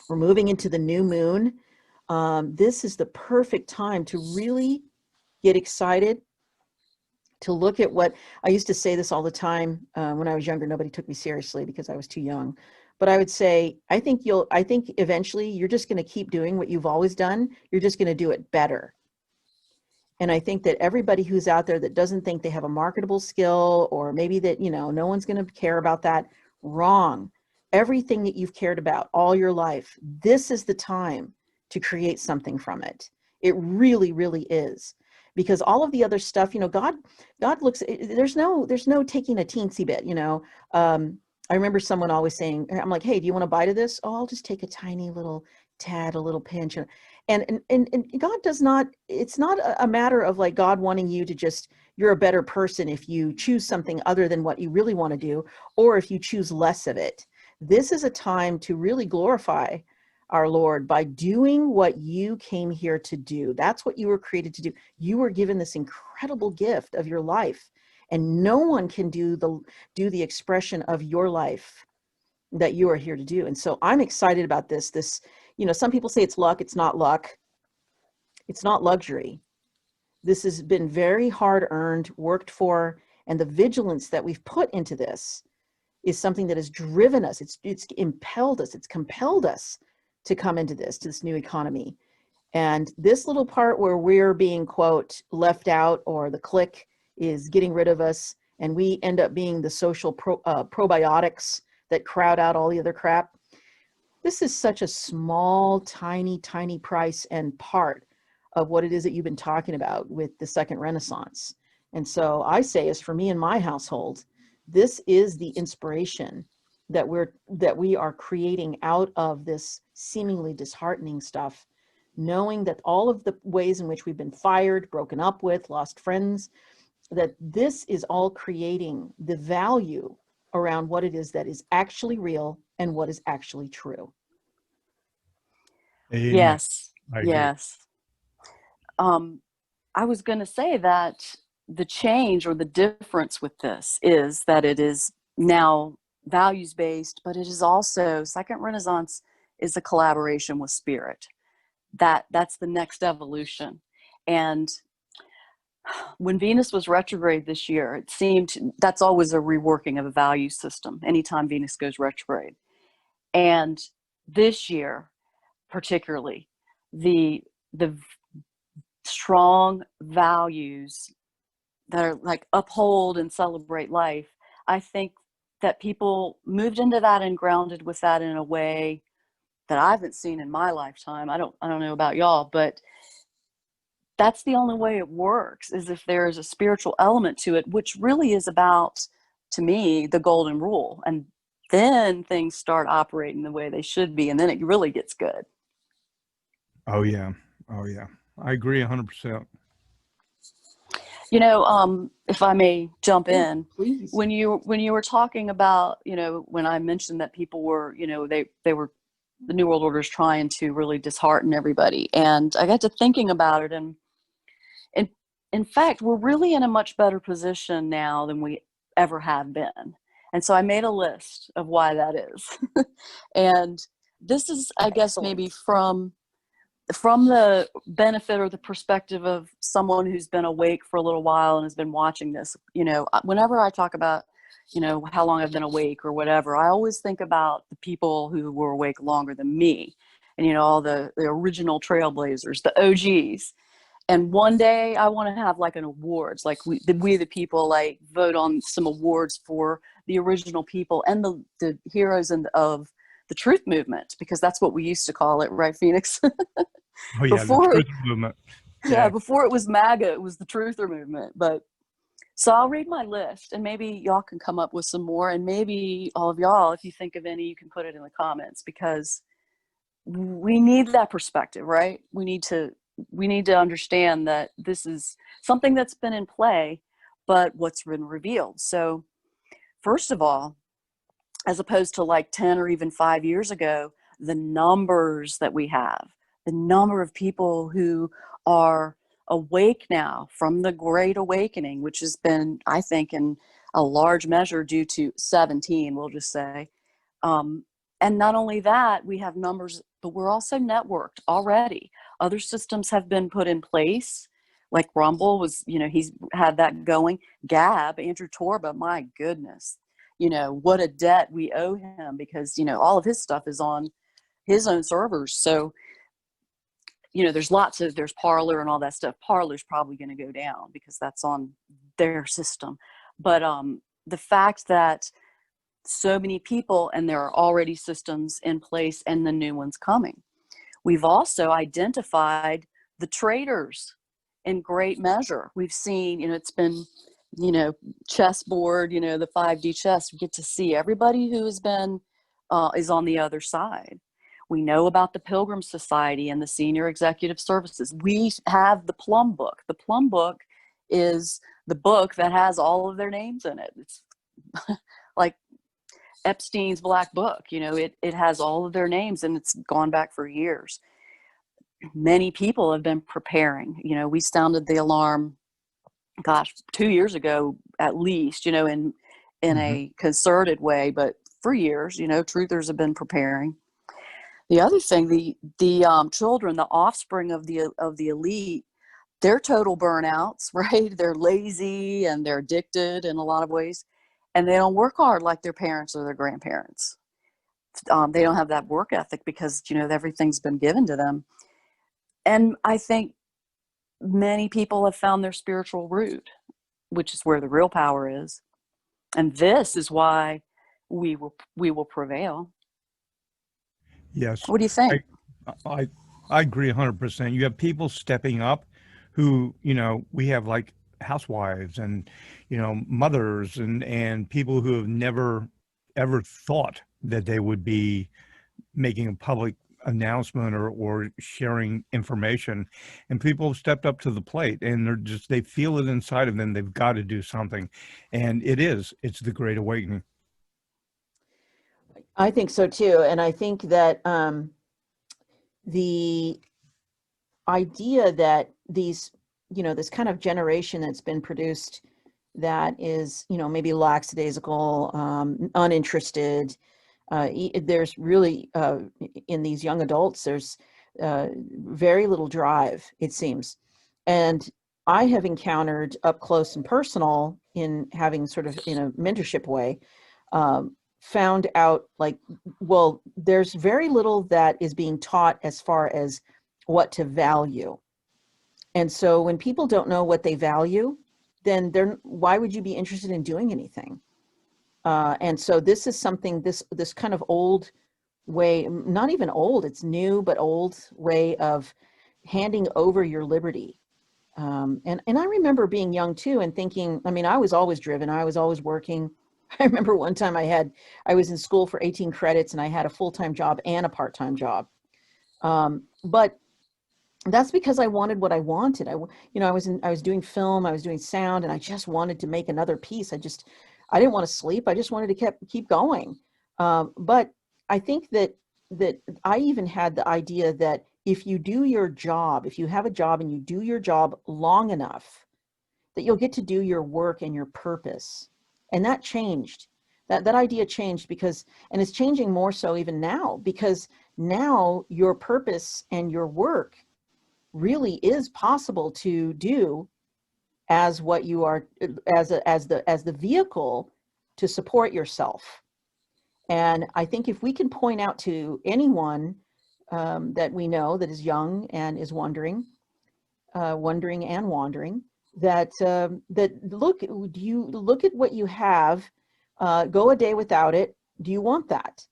we're moving into the new moon. This is the perfect time to really get excited, to look at what I used to say this all the time. When I was younger, nobody took me seriously because I was too young. But I would say, I think eventually you're just going to keep doing what you've always done. You're just going to do it better. And I think that everybody who's out there that doesn't think they have a marketable skill, or maybe that, you know, no one's going to care about that, wrong. Everything that you've cared about all your life, this is the time to create something from it. It really, really is. Because all of the other stuff, you know, God looks, there's no taking a teensy bit, you know. I remember someone always saying, I'm like, hey, do you want a bite of this? Oh, I'll just take a tiny little tad, a little pinch. And God does not, it's not a matter of like God wanting you to just, you're a better person if you choose something other than what you really want to do, or if you choose less of it. This is a time to really glorify our Lord by doing what you came here to do. That's what you were created to do. You were given this incredible gift of your life, and no one can do the expression of your life that you are here to do. And so I'm excited about this. You know, some people say it's luck. It's not luck. It's not luxury. This has been very hard earned, worked for, and the vigilance that we've put into this is something that has driven us. It's impelled us. It's compelled us to come into this new economy. And this little part where we're being, quote, left out, or the clique is getting rid of us, and we end up being the social probiotics that crowd out all the other crap. This is such a small, tiny, tiny price and part of what it is that you've been talking about with the second Renaissance. And so I say, as for me and my household, this is the inspiration that we are creating out of this seemingly disheartening stuff, knowing that all of the ways in which we've been fired, broken up with, lost friends, that this is all creating the value around what it is that is actually real and what is actually true. Amen. Yes. I agree. Yes. I was going to say that the change or the difference with this is that it is now values based, but it is also, Second Renaissance is a collaboration with spirit. That's the next evolution. And when Venus was retrograde this year, it seemed that's always a reworking of a value system anytime Venus goes retrograde. And this year, particularly, the strong values that are like uphold and celebrate life, I think that people moved into that and grounded with that in a way that I haven't seen in my lifetime. I don't know about y'all, but that's the only way it works, is if there is a spiritual element to it, which really is about, to me, the golden rule. And then things start operating the way they should be, and then it really gets good. Oh yeah. I agree 100%. You know, if I may jump in, Please. when you were talking about, you know, when I mentioned that people were, you know, they were, the New World Order is trying to really dishearten everybody, and I got to thinking about it, and in fact, we're really in a much better position now than we ever have been. And so I made a list of why that is. And this is, I guess, maybe from the benefit or the perspective of someone who's been awake for a little while and has been watching this. You know, whenever I talk about, you know, how long I've been awake or whatever, I always think about the people who were awake longer than me, and, you know, all the original trailblazers, the OGs. And one day I want to have like an awards, like we the people, like vote on some awards for the original people and the heroes of the truth movement, because that's what we used to call it, right, Phoenix? Oh yeah, Before, the truth movement. yeah, before it was MAGA, it was the truther movement. But so I'll read my list, and maybe y'all can come up with some more, and maybe all of y'all, if you think of any, you can put it in the comments, because we need that perspective, right? We need to understand that this is something that's been in play but what's been revealed. So first of all, as opposed to like 10 or even 5 years ago, the numbers that we have, the number of people who are awake now from the Great Awakening, which has been, I think, in a large measure due to 17, we'll just say. And not only that, we have numbers, but we're also networked already. Other systems have been put in place, like Rumble was, he's had that going. Gab, Andrew Torba, my goodness, what a debt we owe him, because, all of his stuff is on his own servers. So, there's Parler and all that stuff. Parler's probably going to go down because that's on their system. But the fact that so many people, and there are already systems in place and the new ones coming. We've also identified the traitors in great measure. We've seen, it's been, chessboard, the 5D chess. We get to see everybody who has been, is on the other side. We know about the Pilgrim Society and the Senior Executive Services. We have the Plum Book. The Plum Book is the book that has all of their names in it. It's like Epstein's Black Book. It has all of their names, and it's gone back for years. Many people have been preparing. We sounded the alarm, 2 years ago at least, in a concerted way, but for years, truthers have been preparing. The other thing, the children, the offspring of the elite, they're total burnouts, right? They're lazy and they're addicted in a lot of ways, and they don't work hard like their parents or their grandparents. They don't have that work ethic because, everything's been given to them. And I think many people have found their spiritual root, which is where the real power is. And this is why we will prevail. Yes. What do you think? I agree 100%. You have people stepping up who, we have like housewives and, mothers and people who have never ever thought that they would be making a public announcement or sharing information, and people have stepped up to the plate, and they feel it inside of them. They've got to do something. And it's the Great Awakening. I think so too. And I think that the idea that these, this kind of generation that's been produced that is, maybe lackadaisical, uninterested, there's really, in these young adults, there's very little drive, it seems. And I have encountered up close and personal, in having sort of in a mentorship way, found out there's very little that is being taught as far as what to value. And so when people don't know what they value, then why would you be interested in doing anything? And so this is something, this kind of old way, not even old, it's new, but old way of handing over your liberty. And I remember being young too and thinking, I was always driven. I was always working. I remember one time I was in school for 18 credits and I had a full-time job and a part-time job. But that's because I wanted what I wanted. I was doing film, I was doing sound, and I just wanted to make another piece. I didn't want to sleep. I just wanted to keep going. But I think that I even had the idea that if you do your job, if you have a job and you do your job long enough, that you'll get to do your work and your purpose. And that changed. That idea changed because, and it's changing more so even now, because now your purpose and your work really is possible to do as what you are, as the vehicle to support yourself. And I think if we can point out to anyone that we know that is young and is wondering and wandering, that look, do you look at what you have, go a day without it? Do you want that?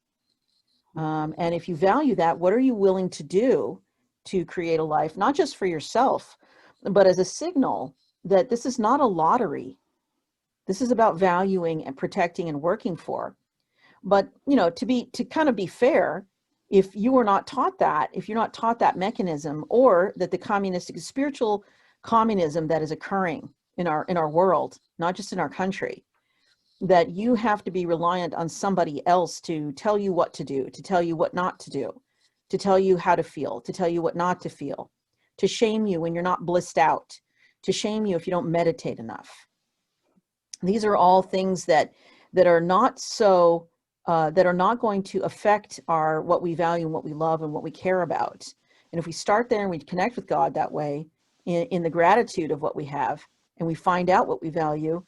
And if you value that, what are you willing to do to create a life, not just for yourself, but as a signal that this is not a lottery. This is about valuing and protecting and working for. But, to kind of be fair, if you were not taught that, if you're not taught that mechanism, or that the spiritual communism that is occurring in our world, not just in our country, that you have to be reliant on somebody else to tell you what to do, to tell you what not to do, to tell you how to feel, to tell you what not to feel, to shame you when you're not blissed out, to shame you if you don't meditate enough. These are all things that are not so that are not going to affect our what we value and what we love and what we care about. And if we start there and we connect with God that way, in the gratitude of what we have, and we find out what we value,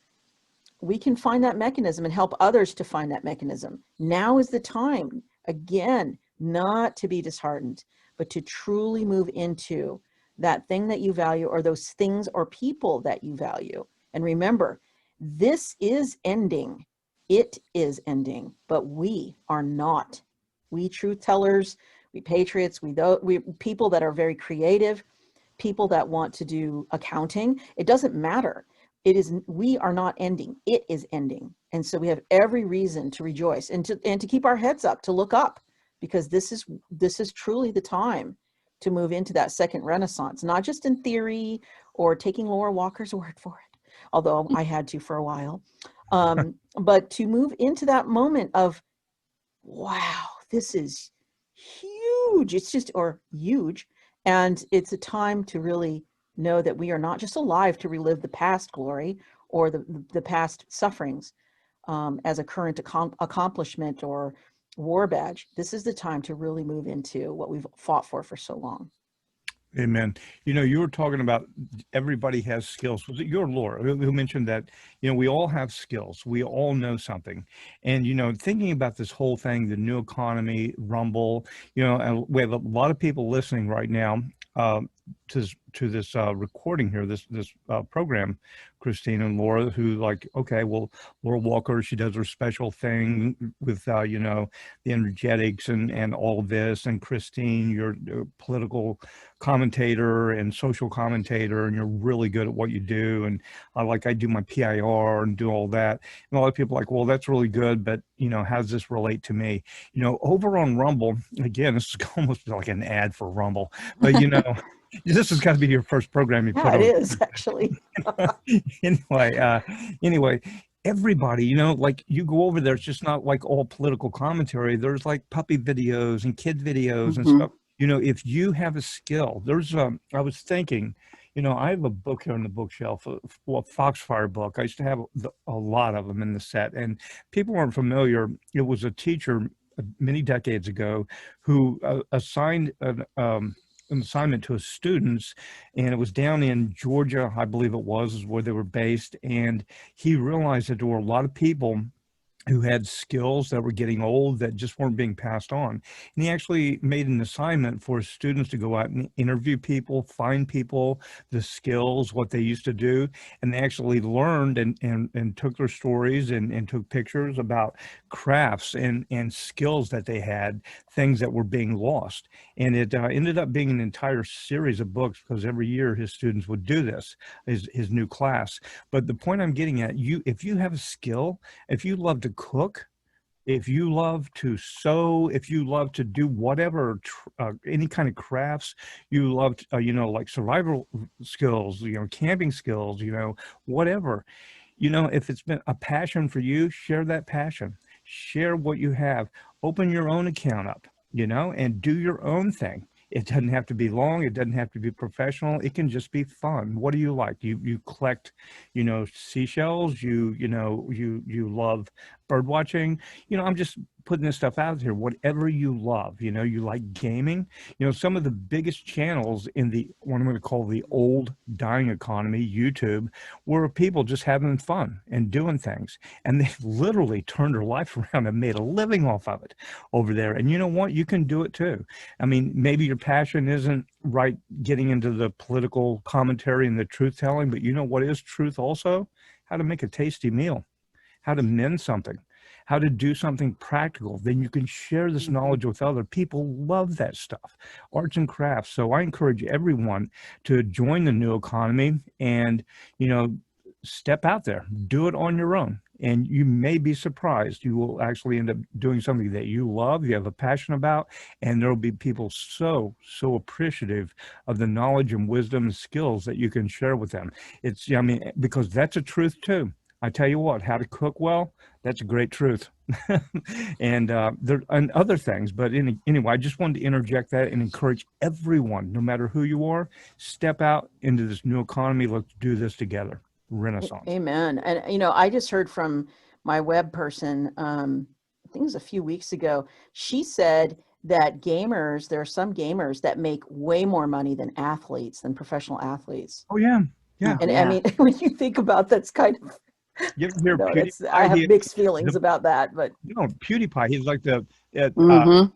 we can find that mechanism and help others to find that mechanism. Now is the time, again, not to be disheartened, but to truly move into that thing that you value, or those things or people that you value. And remember, this is ending. It is ending, but we are not. We truth tellers, we patriots, we people that are very creative, people that want to do accounting, it doesn't matter. We are not ending. It is ending. And so we have every reason to rejoice and to keep our heads up, to look up, because this is truly the time to move into that second renaissance, not just in theory or taking Laura Walker's word for it, although I had to for a while, but to move into that moment of, wow, this is huge. It's just, or huge. And it's a time to really know that we are not just alive to relive the past glory or the past sufferings as a current accomplishment or war badge. This is the time to really move into what we've fought for so long. Amen. You know, you were talking about everybody has skills. Was it your Laura who mentioned that, you know, we all have skills. We all know something. And, you know, thinking about this whole thing, the new economy, Rumble, you know, and we have a lot of people listening right now to this recording here, this program, Christine and Laura, who like, okay, well, Laura Walker, she does her special thing with, you know, the energetics and all of this. And Christine, you're a political commentator and social commentator, and you're really good at what you do. And I do my PIR and do all that. And a lot of people are like, well, that's really good, but, you know, how does this relate to me? You know, over on Rumble, again, this is almost like an ad for Rumble, but, you know, this has got to be your first program you put on. Yeah, it is actually. Anyway, everybody, you know, like you go over there, it's just not like all political commentary. There's like puppy videos and kid videos and stuff. You know, if you have a skill, there's I was thinking, you know, I have a book here on the bookshelf, a Foxfire book. I used to have a lot of them in the set, and people aren't familiar. It was a teacher many decades ago who assigned an assignment to his students, and it was down in Georgia, I believe it was, is where they were based. And he realized that there were a lot of people who had skills that were getting old that just weren't being passed on. And he actually made an assignment for his students to go out and interview people, find people, the skills, what they used to do. And they actually learned and took their stories and took pictures about crafts and skills that they had, things that were being lost. And it ended up being an entire series of books, because every year his students would do this, his new class. But the point I'm getting at, if you have a skill, if you love to cook, if you love to sew, if you love to do whatever, any kind of crafts, you love, you know, like survival skills, you know, camping skills, you know, whatever, you know, if it's been a passion for you, share that passion, share what you have, open your own account up, you know, and do your own thing. It doesn't have to be long. It doesn't have to be professional. It can just be fun. What do you like? You collect, you know, seashells. You love bird watching. You know, I'm just putting this stuff out here. Whatever you love, you know, you like gaming. You know, some of the biggest channels in the what I'm going to call the old dying economy, YouTube, were people just having fun and doing things, and they literally turned their life around and made a living off of it over there. And you know what? You can do it too. I mean, maybe your passion isn't right getting into the political commentary and the truth telling, but you know what is truth also? How to make a tasty meal, how to mend something, how to do something practical. Then you can share this knowledge with other people. Love that stuff, arts and crafts. So I encourage everyone to join the new economy and, you know, step out there, do it on your own. And you may be surprised. You will actually end up doing something that you love, you have a passion about, and there will be people so, so appreciative of the knowledge and wisdom and skills that you can share with them. It's, I mean, because that's a truth too. I tell you what, how to cook well, that's a great truth. And there and other things, but anyway, I just wanted to interject that and encourage everyone, no matter who you are, step out into this new economy. Let's do this together. Renaissance. Amen. And, you know, I just heard from my web person, I think it was a few weeks ago. She said that gamers, there are some gamers that make way more money than athletes, than professional athletes. Oh yeah, yeah. Oh, And I yeah. mean, when you think about that's kind of, You ever hear no, that's, I PewDiePie? have mixed feelings The, about that, but PewDiePie. He's like Mm-hmm.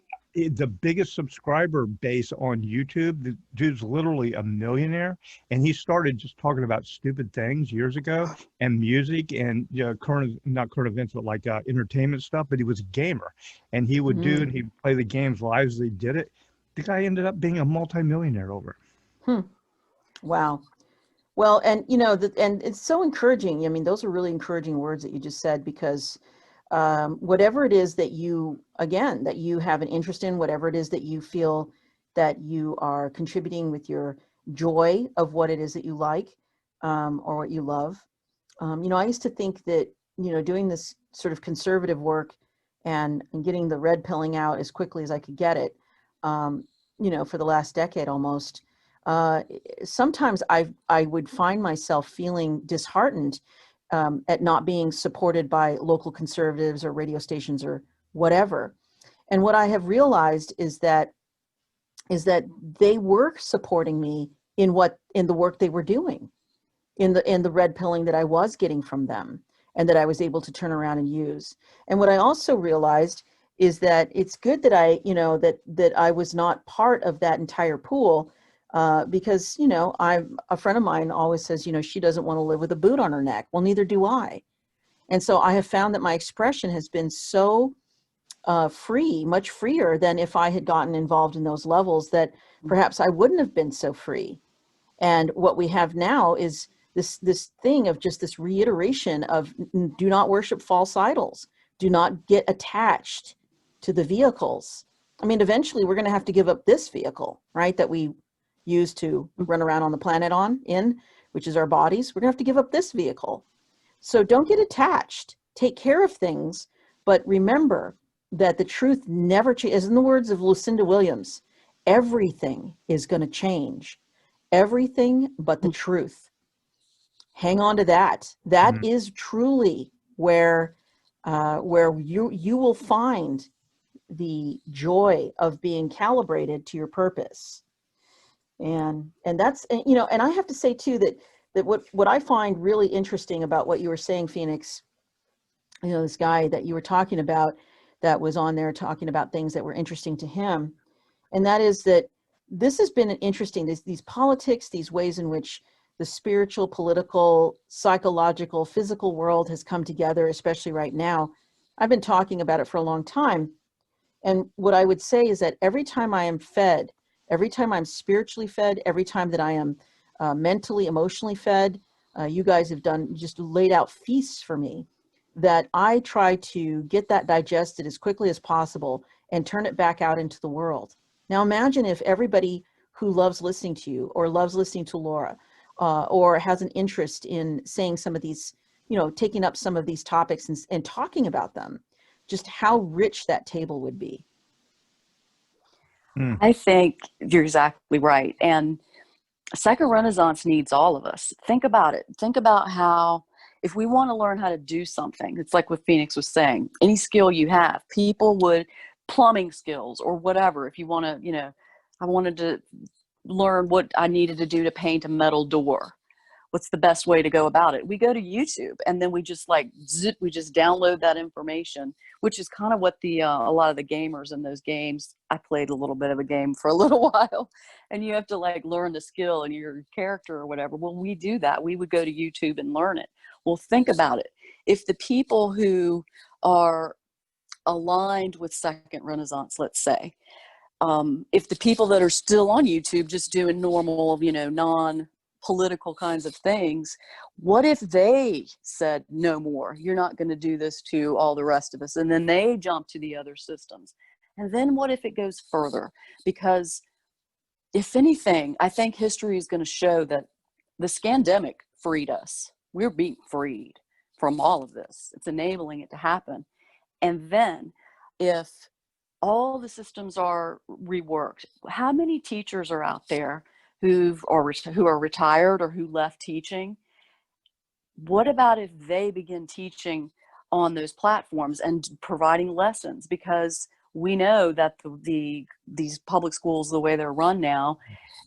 the biggest subscriber base on YouTube. The dude's literally a millionaire, and he started just talking about stupid things years ago and music and not current events, but like entertainment stuff. But he was a gamer, and he would do and he'd play the games live as he did it. The guy ended up being a multimillionaire over it. wow. Well, and you know, and it's so encouraging. I mean, those are really encouraging words that you just said, because whatever it is that you, again, that you have an interest in, whatever it is that you feel that you are contributing with your joy of what it is that you like, or what you love. You know, I used to think that, you know, doing this sort of conservative work and getting the red pilling out as quickly as I could get it, you know, for the last decade almost, sometimes I would find myself feeling disheartened at not being supported by local conservatives or radio stations or whatever. And what I have realized is that they were supporting me in the work they were doing, in the red pilling that I was getting from them, and that I was able to turn around and use. And what I also realized is that it's good that I, you know, that I was not part of that entire pool, because, you know, a friend of mine always says, you know, she doesn't want to live with a boot on her neck. Well, neither do I. And so I have found that my expression has been so free, much freer than if I had gotten involved in those levels, that perhaps I wouldn't have been so free. And what we have now is this thing of just this reiteration of do not worship false idols, do not get attached to the vehicles. I mean, eventually we're going to have to give up this vehicle, right, that we use to run around on the planet which is our bodies. We're going to have to give up this vehicle. So don't get attached. Take care of things, but remember that the truth never changes. In the words of Lucinda Williams, everything is going to change. Everything but the truth. Hang on to that. That is truly where you will find the joy of being calibrated to your purpose. And that's, you know, and I have to say too that what I find really interesting about what you were saying, Phoenix, you know, this guy that you were talking about that was on there talking about things that were interesting to him, and that is that this has been an interesting, these politics, these ways in which the spiritual, political, psychological, physical world has come together, especially right now. I've been talking about it for a long time. And what I would say is that every time I am fed, every time I'm spiritually fed, every time that I am mentally, emotionally fed, you guys have just laid out feasts for me, that I try to get that digested as quickly as possible and turn it back out into the world. Now imagine if everybody who loves listening to you or loves listening to Laura, or has an interest in saying some of these, you know, taking up some of these topics and talking about them, just how rich that table would be. I think you're exactly right. And Second Renaissance needs all of us. Think about it. Think about how, if we want to learn how to do something, it's like what Phoenix was saying, any skill you have, people would, plumbing skills or whatever, if you want to, you know, I wanted to learn what I needed to do to paint a metal door. What's the best way to go about it? We go to YouTube, and then we just we just download that information, which is kind of what a lot of the gamers in those games, I played a little bit of a game for a little while, and you have to like learn the skill and your character or whatever. Well, we do that. We would go to YouTube and learn it. Well, think about it. If the people who are aligned with Second Renaissance, let's say, if the people that are still on YouTube just doing normal, you know, political kinds of things. What if they said, no more, you're not going to do this to all the rest of us? And then they jump to the other systems. And then what if it goes further? Because if anything, I think history is going to show that the scandemic freed us. We're being freed from all of this. It's enabling it to happen. And then if all the systems are reworked, how many teachers are out there who are retired or who left teaching? What about if they begin teaching on those platforms and providing lessons? Because we know that these public schools, the way they're run now,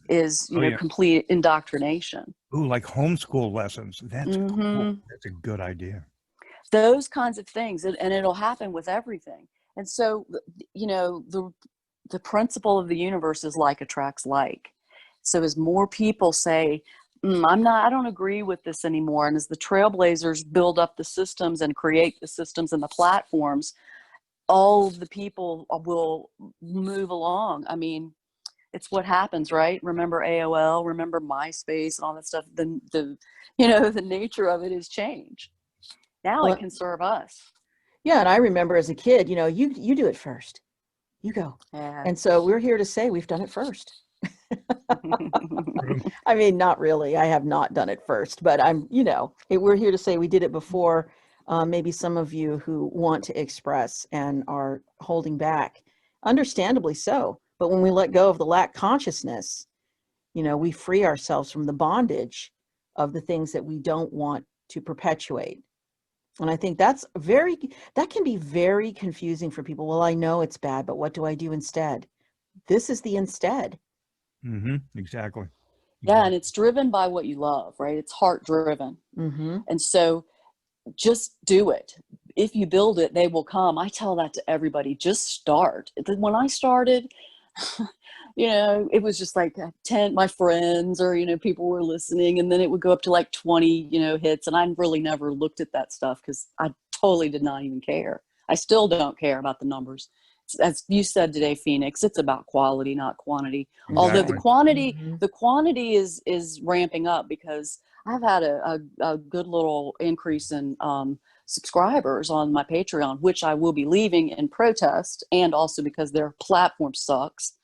is complete indoctrination. Ooh, like homeschool lessons. That's cool. That's a good idea. Those kinds of things, and it'll happen with everything. And so, the principle of the universe is like attracts like. So as more people say, I don't agree with this anymore, and as the trailblazers build up the systems and create the systems and the platforms, all of the people will move along. I mean, it's what happens, right? Remember AOL, remember MySpace and all that stuff. The nature of it is change. Now it can serve us. Yeah, and I remember as a kid, you do it first. You go. Yeah. And so we're here to say we've done it first. I mean, not really. I have not done it first, but we're here to say we did it before. Maybe some of you who want to express and are holding back, understandably so. But when we let go of the lack consciousness, we free ourselves from the bondage of the things that we don't want to perpetuate. And I think that can be very confusing for people. Well, I know it's bad, but what do I do instead? This is the instead. Exactly. Yeah, and it's driven by what you love, right? It's heart driven. And so just do it. If you build it, they will come. I tell that to everybody. Just start. When I started, it was just like 10, my friends or, people were listening, and then it would go up to like 20, hits. And I really never looked at that stuff because I totally did not even care. I still don't care about the numbers. As you said today, Phoenix, it's about quality, not quantity. Exactly. Although the quantity is ramping up, because I've had a good little increase in subscribers on my Patreon, which I will be leaving in protest, and also because their platform sucks.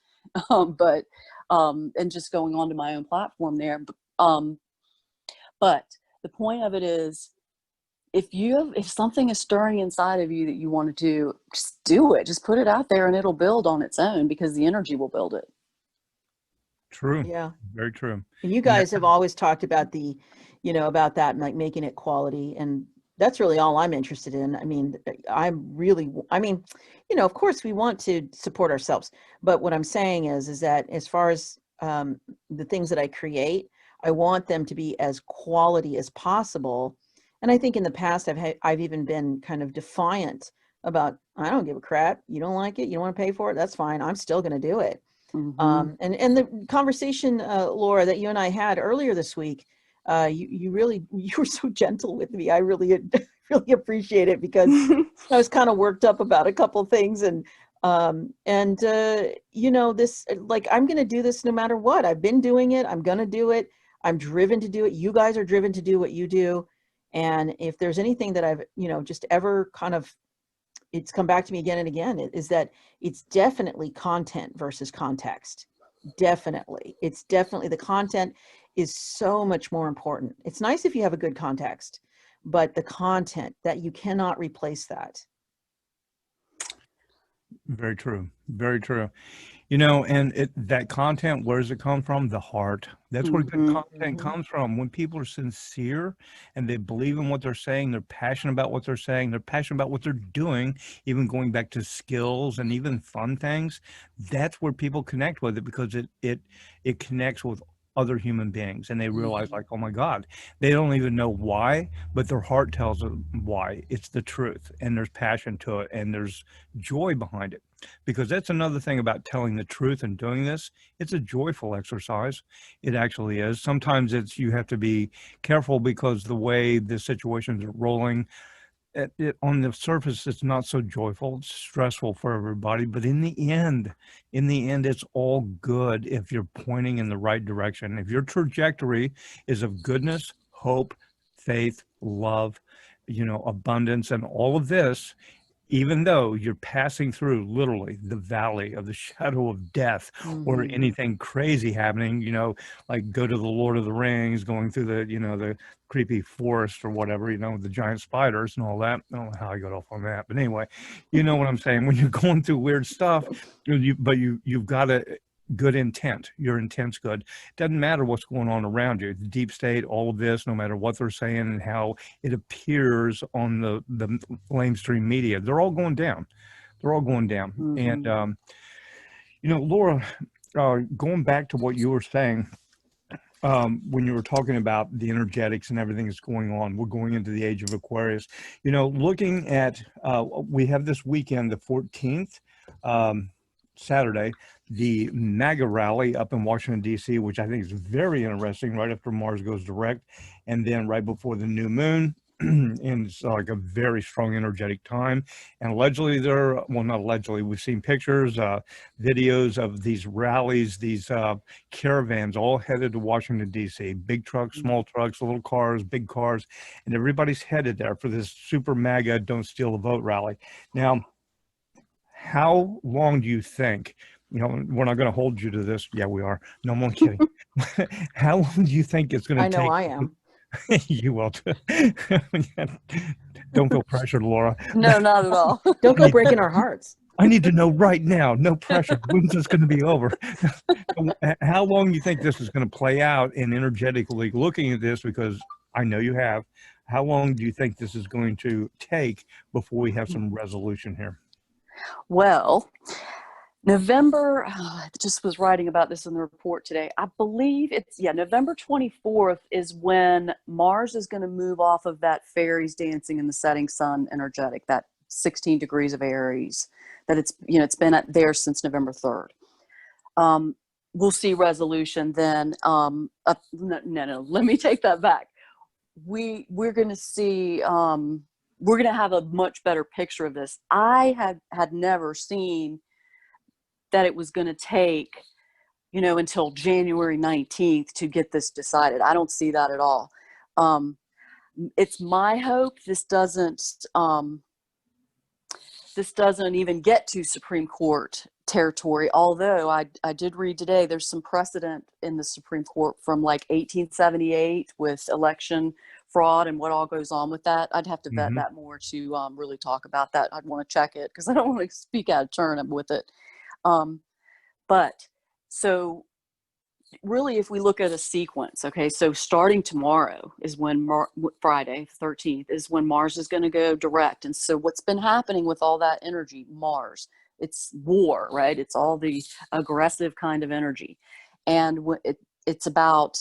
And just going on to my own platform there. But the point of it is, if something is stirring inside of you that you want to do, just do it. Just put it out there and it'll build on its own, because the energy will build it. True. Yeah. Very true. And you guys have always talked about about that, like making it quality. And that's really all I'm interested in. I mean, of course we want to support ourselves, but what I'm saying is that as far as the things that I create, I want them to be as quality as possible. And I think in the past, I've even been kind of defiant about, I don't give a crap. You don't like it. You don't want to pay for it. That's fine. I'm still going to do it. And the conversation, Laura, that you and I had earlier this week, you were so gentle with me. I really appreciate it, because I was kind of worked up about a couple of things, this, like, I'm going to do this no matter what. I've been doing it. I'm going to do it. I'm driven to do it. You guys are driven to do what you do. And if there's anything that I've, just ever kind of, it's come back to me again and again, is that it's definitely content versus context. Definitely. It's definitely, the content is so much more important. It's nice if you have a good context, but the content, that you cannot replace that. Very true. Very true. And that content, where does it come from? The heart. That's where good content comes from. When people are sincere and they believe in what they're saying, they're passionate about what they're saying, they're passionate about what they're doing, even going back to skills and even fun things, that's where people connect with it, because it connects with other human beings, and they realize, like, oh my God, they don't even know why, but their heart tells them why. It's the truth, and there's passion to it, and there's joy behind it. Because that's another thing about telling the truth and doing this. It's a joyful exercise. It actually is. Sometimes you have to be careful, because the way the situations are rolling, on the surface, it's not so joyful. It's stressful for everybody, but in the end, it's all good if you're pointing in the right direction. If your trajectory is of goodness, hope, faith, love, abundance, and all of this, even though you're passing through literally the valley of the shadow of death, or Mhm. anything crazy happening, like go to the Lord of the Rings, going through the creepy forest or whatever, the giant spiders and all that. I don't know how I got off on that, but anyway, you know what I'm saying? When you're going through weird stuff, you've got a good intent. Your intent's good. Doesn't matter what's going on around you. The deep state, all of this, no matter what they're saying and how it appears on the mainstream media, they're all going down. They're all going down. Mhm. And Laura, going back to what you were saying, when you were talking about the energetics and everything that's going on, we're going into the age of Aquarius. Looking at, we have this weekend, the 14th, Saturday, the MAGA rally up in Washington, D.C., which I think is very interesting, right after Mars goes direct, and then right before the new moon. And it's like a very strong, energetic time. And allegedly not allegedly, we've seen pictures, videos of these rallies, these caravans all headed to Washington, D.C., big trucks, small trucks, little cars, big cars, and everybody's headed there for this super MAGA Don't Steal the Vote rally. Now, how long do you think, we're not going to hold you to this. Yeah, we are. No, I'm only kidding. How long do you think it's going I to know take? I am. You will too. Don't feel pressured, Laura. No, not at all. Don't go breaking our hearts. I need to know right now. No pressure. When's this going to be over? How long do you think this is going to play out? And energetically looking at this, because I know you have, how long do you think this is going to take before we have some resolution here? Well, November, I just was writing about this in the report today. I believe November 24th is when Mars is going to move off of that fairies dancing in the setting sun energetic, that 16 degrees of Aries, that it's been there since November 3rd. We'll see resolution then. No, let me take that back. We're going to see, we're going to have a much better picture of this. I had never seen that it was going to take, until January 19th to get this decided. I don't see that at all. It's my hope this doesn't even get to Supreme Court territory, although I did read today there's some precedent in the Supreme Court from like 1878 with election fraud and what all goes on with that. I'd have to vet that more to really talk about that. I'd want to check it because I don't want to speak out of turn with it. But so really, if we look at a sequence, okay, so starting tomorrow is when Friday, 13th, is when Mars is going to go direct. And so what's been happening with all that energy, Mars, it's war, right? It's all the aggressive kind of energy. And it's about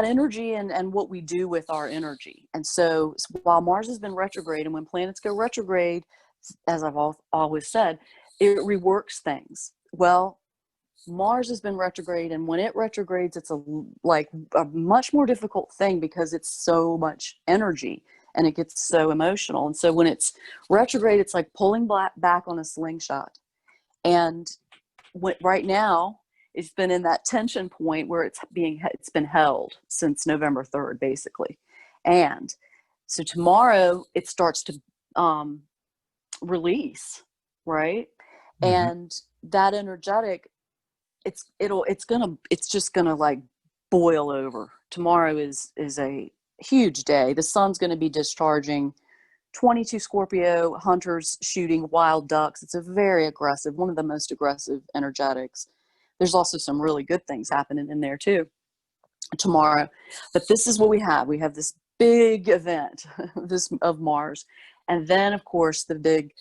energy and what we do with our energy. And so while Mars has been retrograde, and when planets go retrograde, as I've always said, it reworks things. Well, Mars has been retrograde, and when it retrogrades, it's a much more difficult thing because it's so much energy and it gets so emotional. And so when it's retrograde, it's like pulling back on a slingshot. And right now, it's been in that tension point where it's been held since November 3rd, basically. And so tomorrow it starts to release, right? And that energetic, it's just gonna like boil over. Tomorrow is a huge day. The sun's going to be discharging 22 Scorpio hunters shooting wild ducks. It's a very aggressive, one of the most aggressive energetics. There's also some really good things happening in there too tomorrow. But this is what we have. We have this big event of Mars. And then, of course, the big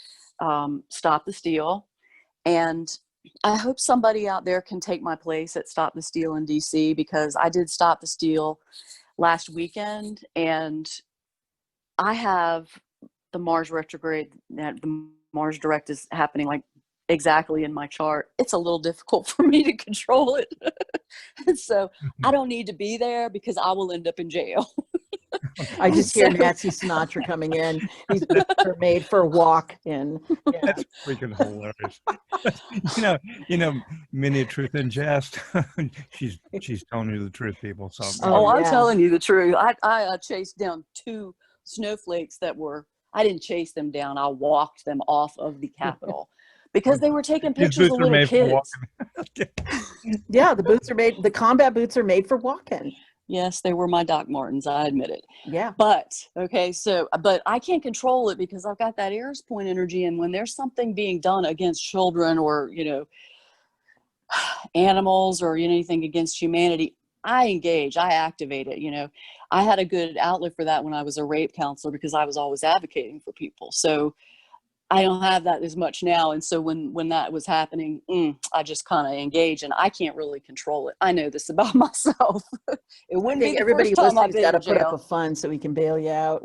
Stop the Steal. And I hope somebody out there can take my place at Stop the Steal in DC, because I did Stop the Steal last weekend, and I have the Mars retrograde, the Mars direct is happening like exactly in my chart. It's a little difficult for me to control it. And so I don't need to be there because I will end up in jail. I just hear So- Nancy Sinatra coming in. These boots are made for walk-in. Yeah. That's freaking hilarious. You know, many a truth in jest. she's telling you the truth, people. So Oh, Oh, I'm yeah. telling you the truth. I chased down 2 snowflakes that were, I didn't chase them down. I walked them off of the Capitol because they were taking these pictures boots of are little made for kids. walking. Yeah, the combat boots are made for walk-in. Yes, they were my Doc Martens. I admit it. Yeah. But okay, so but I can't control it because I've got that Eris point energy, and when there's something being done against children or animals or anything against humanity, I engage, I activate it. I had a good outlet for that when I was a rape counselor because I was always advocating for people. So I don't have that as much now. And so when that was happening, I just kind of engage, and I can't really control it. I know this about myself. It I wouldn't be think the everybody first time I've listening's been got to in put up jail. a fund so we can bail you out.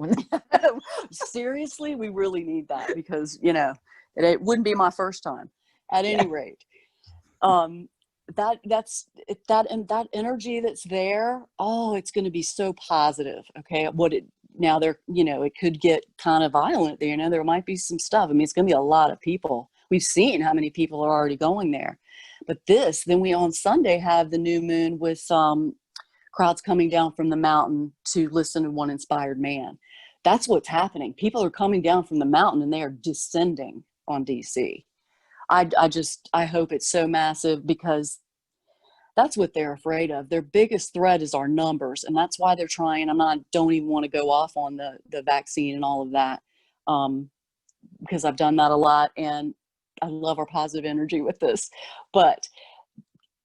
Seriously, we really need that because, it wouldn't be my first time at Yeah. any rate. That energy that's there, oh, it's going to be so positive. Okay. Now there, it could get kind of violent there. There might be some stuff. I mean, it's going to be a lot of people. We've seen how many people are already going there, but then we on Sunday have the new moon with crowds coming down from the mountain to listen to one inspired man. That's what's happening. People are coming down from the mountain and they are descending on DC. I hope it's so massive because that's what they're afraid of. Their biggest threat is our numbers. And that's why they're trying. Don't even want to go off on the vaccine and all of that. Because I've done that a lot and I love our positive energy with this, but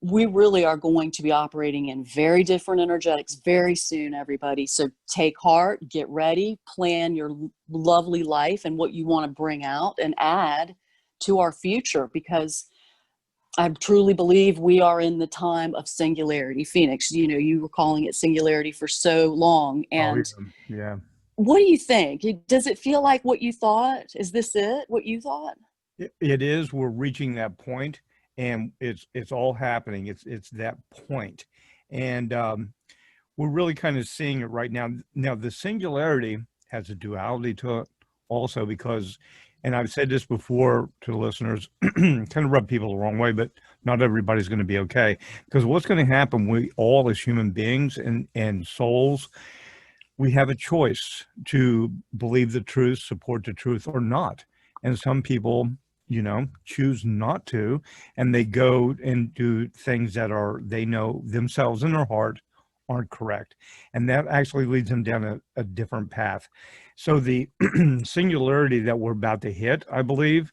we really are going to be operating in very different energetics very soon, everybody. So take heart, get ready, plan your lovely life and what you want to bring out and add to our future, because I truly believe we are in the time of singularity. Phoenix, you were calling it singularity for so long. And Yeah. what do you think? Does it feel like what you thought? Is this it, what you thought? It is. We're reaching that point, and it's all happening. It's that point, and we're really kind of seeing it right now. Now, the singularity has a duality to it also because, and I've said this before to the listeners, kind of rub people the wrong way, but not everybody's going to be okay. Because what's going to happen, we all as human beings and souls, we have a choice to believe the truth, support the truth, or not. And some people, choose not to, and they go and do things that they know themselves in their heart aren't correct. And that actually leads them down a different path. So the singularity that we're about to hit, I believe,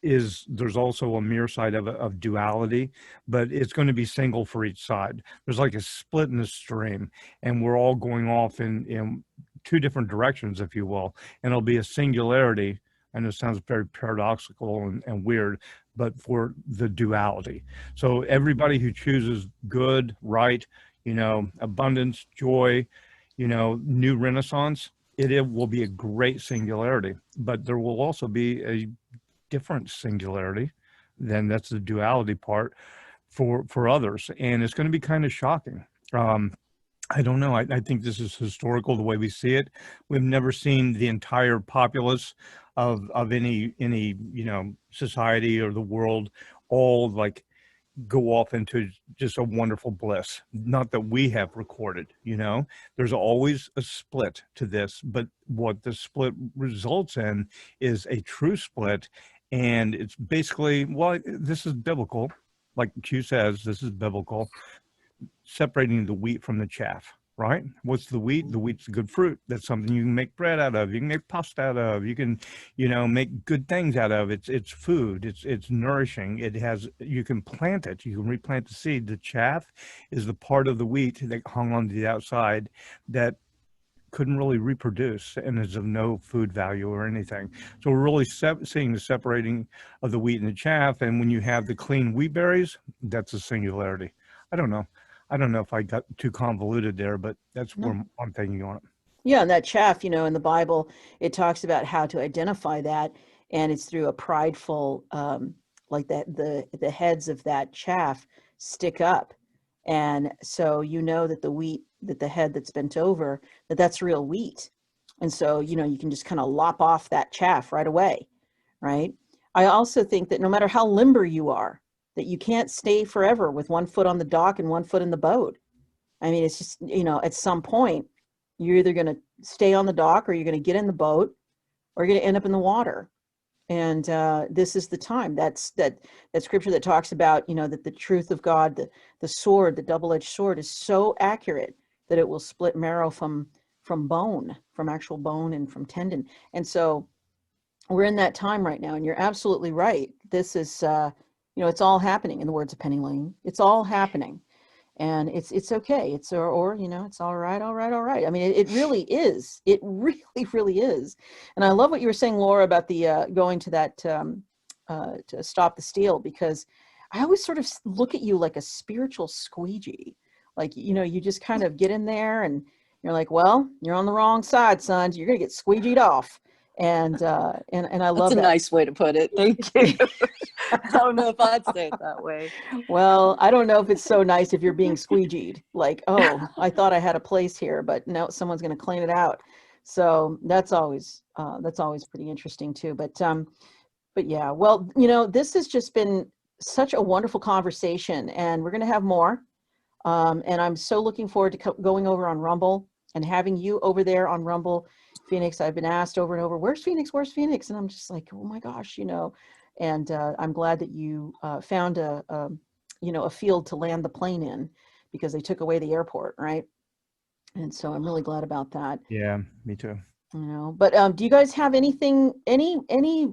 there's also a mirror side of duality, but it's going to be single for each side. There's like a split in the stream, and we're all going off in 2 different directions, if you will, and it'll be a singularity. I know it sounds very paradoxical and weird, but for the duality. So everybody who chooses good, right, abundance, joy, new renaissance, it will be a great singularity, but there will also be a different singularity. Then that's the duality part for others, and it's going to be kind of shocking. I don't know. I think this is historical the way we see it. We've never seen the entire populace of any society or the world all like go off into just a wonderful bliss. Not that we have recorded, there's always a split to this, but what the split results in is a true split. And it's basically, well, this is biblical. Like Q says, this is biblical, separating the wheat from the chaff, right? What's the wheat? The wheat's a good fruit. That's something you can make bread out of. You can make pasta out of. You can, make good things out of. It's food. It's nourishing. You can plant it. You can replant the seed. The chaff is the part of the wheat that hung on the outside that couldn't really reproduce and is of no food value or anything. So we're really seeing the separating of the wheat and the chaff. And when you have the clean wheat berries, that's a singularity. I don't know if I got too convoluted there, but that's where I'm thinking on it. Yeah, and that chaff, in the Bible, it talks about how to identify that, and it's through a prideful, like that the heads of that chaff stick up, and so that the wheat that the head that's bent over, that's real wheat. And so, you know, you can just kind of lop off that chaff right away, right? I also think that no matter how limber you are, that you can't stay forever with one foot on the dock and one foot in the boat. I mean, it's just, you know, at some point, you're either going to stay on the dock or you're going to get in the boat or you're going to end up in the water. And this is the time. That's that scripture that talks about, you know, that the truth of God, the sword, the double-edged sword, is so accurate that it will split marrow from bone, from actual bone and from tendon. And so we're in that time right now, and you're absolutely right. This is, you know, it's all happening. In the words of Penny Lane, it's all happening. And it's okay. It's or you know, it's all right, all right, all right. I mean, it really is. It really, really is. And I love what you were saying, Laura, about the going to that to stop the steal, because I always sort of look at you like a spiritual squeegee. Like, you know, you just kind of get in there and you're like, well, you're on the wrong side, son. You're gonna get squeegeed off. And I love That's a that. nice way to put it. Thank you. I don't know if I'd say it that way. Well, I don't know if it's so nice if you're being squeegeed, like, oh, I thought I had a place here, but no, someone's going to clean it out. So that's always pretty interesting too. But yeah, well, you know, this has just been such a wonderful conversation, and we're going to have more. And I'm so looking forward to going over on Rumble and having you over there on Rumble. Phoenix, I've been asked over and over, where's Phoenix? Where's Phoenix? And I'm just like, oh my gosh, you know. And I'm glad that you found you know, a field to land the plane in, because they took away the airport, right? And so I'm really glad about that. Yeah, me too. You know, but do you guys have anything, any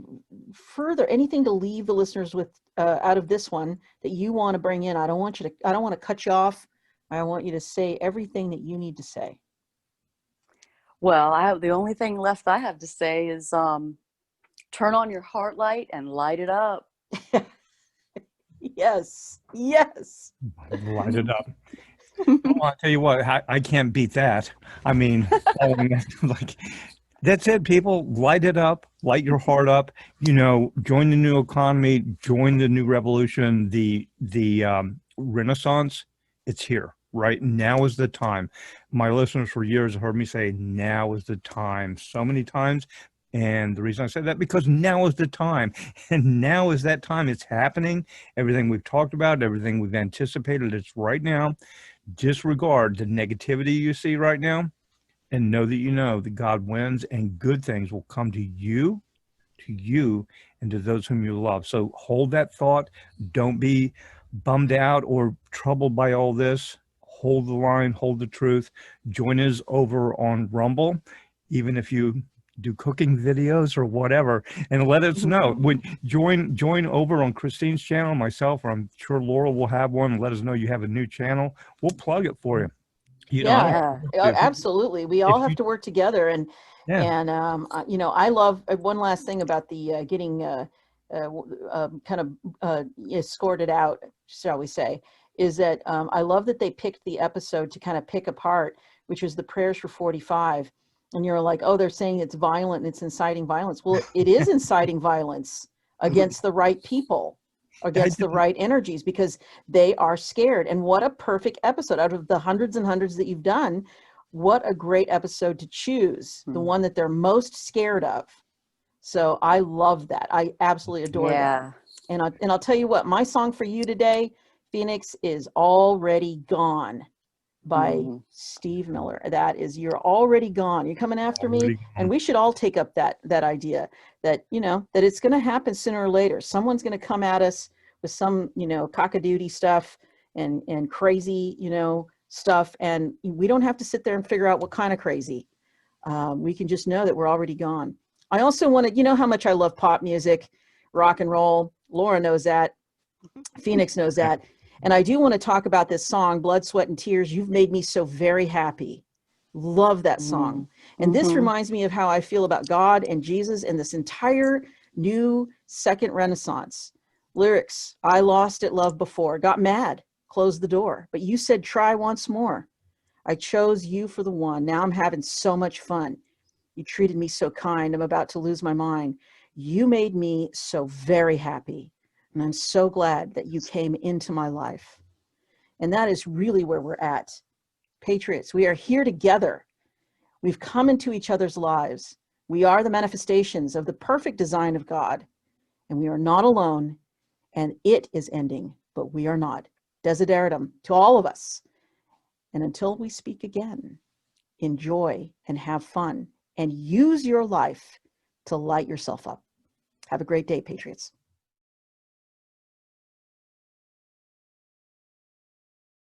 further, anything to leave the listeners with out of this one that you want to bring in? I don't want to cut you off. I want you to say everything that you need to say. Well, the only thing left I have to say is turn on your heart light and light it up. Yes. Light it up. Well, I'll tell you what, I can't beat that. I mean, like, that's it, people. Light it up, light your heart up, you know, join the new economy, join the new revolution, the Renaissance. It's here. Right now is the time. My listeners for years have heard me say, now is the time, so many times. And the reason I say that, because now is the time. And now is that time. It's happening. Everything we've talked about, everything we've anticipated, it's right now. Disregard the negativity you see right now, and know that God wins, and good things will come to you, and to those whom you love. So hold that thought. Don't be bummed out or troubled by all this. Hold the line, hold the truth. Join us over on Rumble, even if you do cooking videos or whatever, and let us know. When join over on Christine's channel, myself, or I'm sure Laura will have one. Let us know you have a new channel. We'll plug it for you. Yeah, absolutely. We all have to work together, and you know, I love one last thing about the getting kind of escorted out, shall we say, is that I love that they picked the episode to kind of pick apart, which was the prayers for 45. And you're like, oh, they're saying it's violent and it's inciting violence. Well, it is inciting violence against the right people, against the right energies, because they are scared. And what a perfect episode out of the hundreds and hundreds that you've done. What a great episode to choose, the one that they're most scared of. So I love that. I absolutely adore that. And I'll tell you what, my song for you today, Phoenix, is Already Gone by Steve Miller. That is, you're already gone. You're coming after me. And we should all take up that idea that, you know, that it's going to happen sooner or later. Someone's going to come at us with some, you know, cockadoodie stuff and crazy, you know, stuff. And we don't have to sit there and figure out what kind of crazy. We can just know that we're already gone. I also want to, you know how much I love pop music, rock and roll. Laura knows that. Phoenix knows that. And I do want to talk about this song, Blood, Sweat, and Tears. You've Made Me So Very Happy. Love that song. And this reminds me of how I feel about God and Jesus and this entire new second renaissance. Lyrics, I lost at love before, got mad, closed the door. But you said, try once more. I chose you for the one. Now I'm having so much fun. You treated me so kind. I'm about to lose my mind. You made me so very happy. And I'm so glad that you came into my life. And that is really where we're at. Patriots, we are here together. We've come into each other's lives. We are the manifestations of the perfect design of God, and we are not alone, and it is ending, but we are not. Desideratum to all of us. And until we speak again, enjoy and have fun and use your life to light yourself up. Have a great day, Patriots.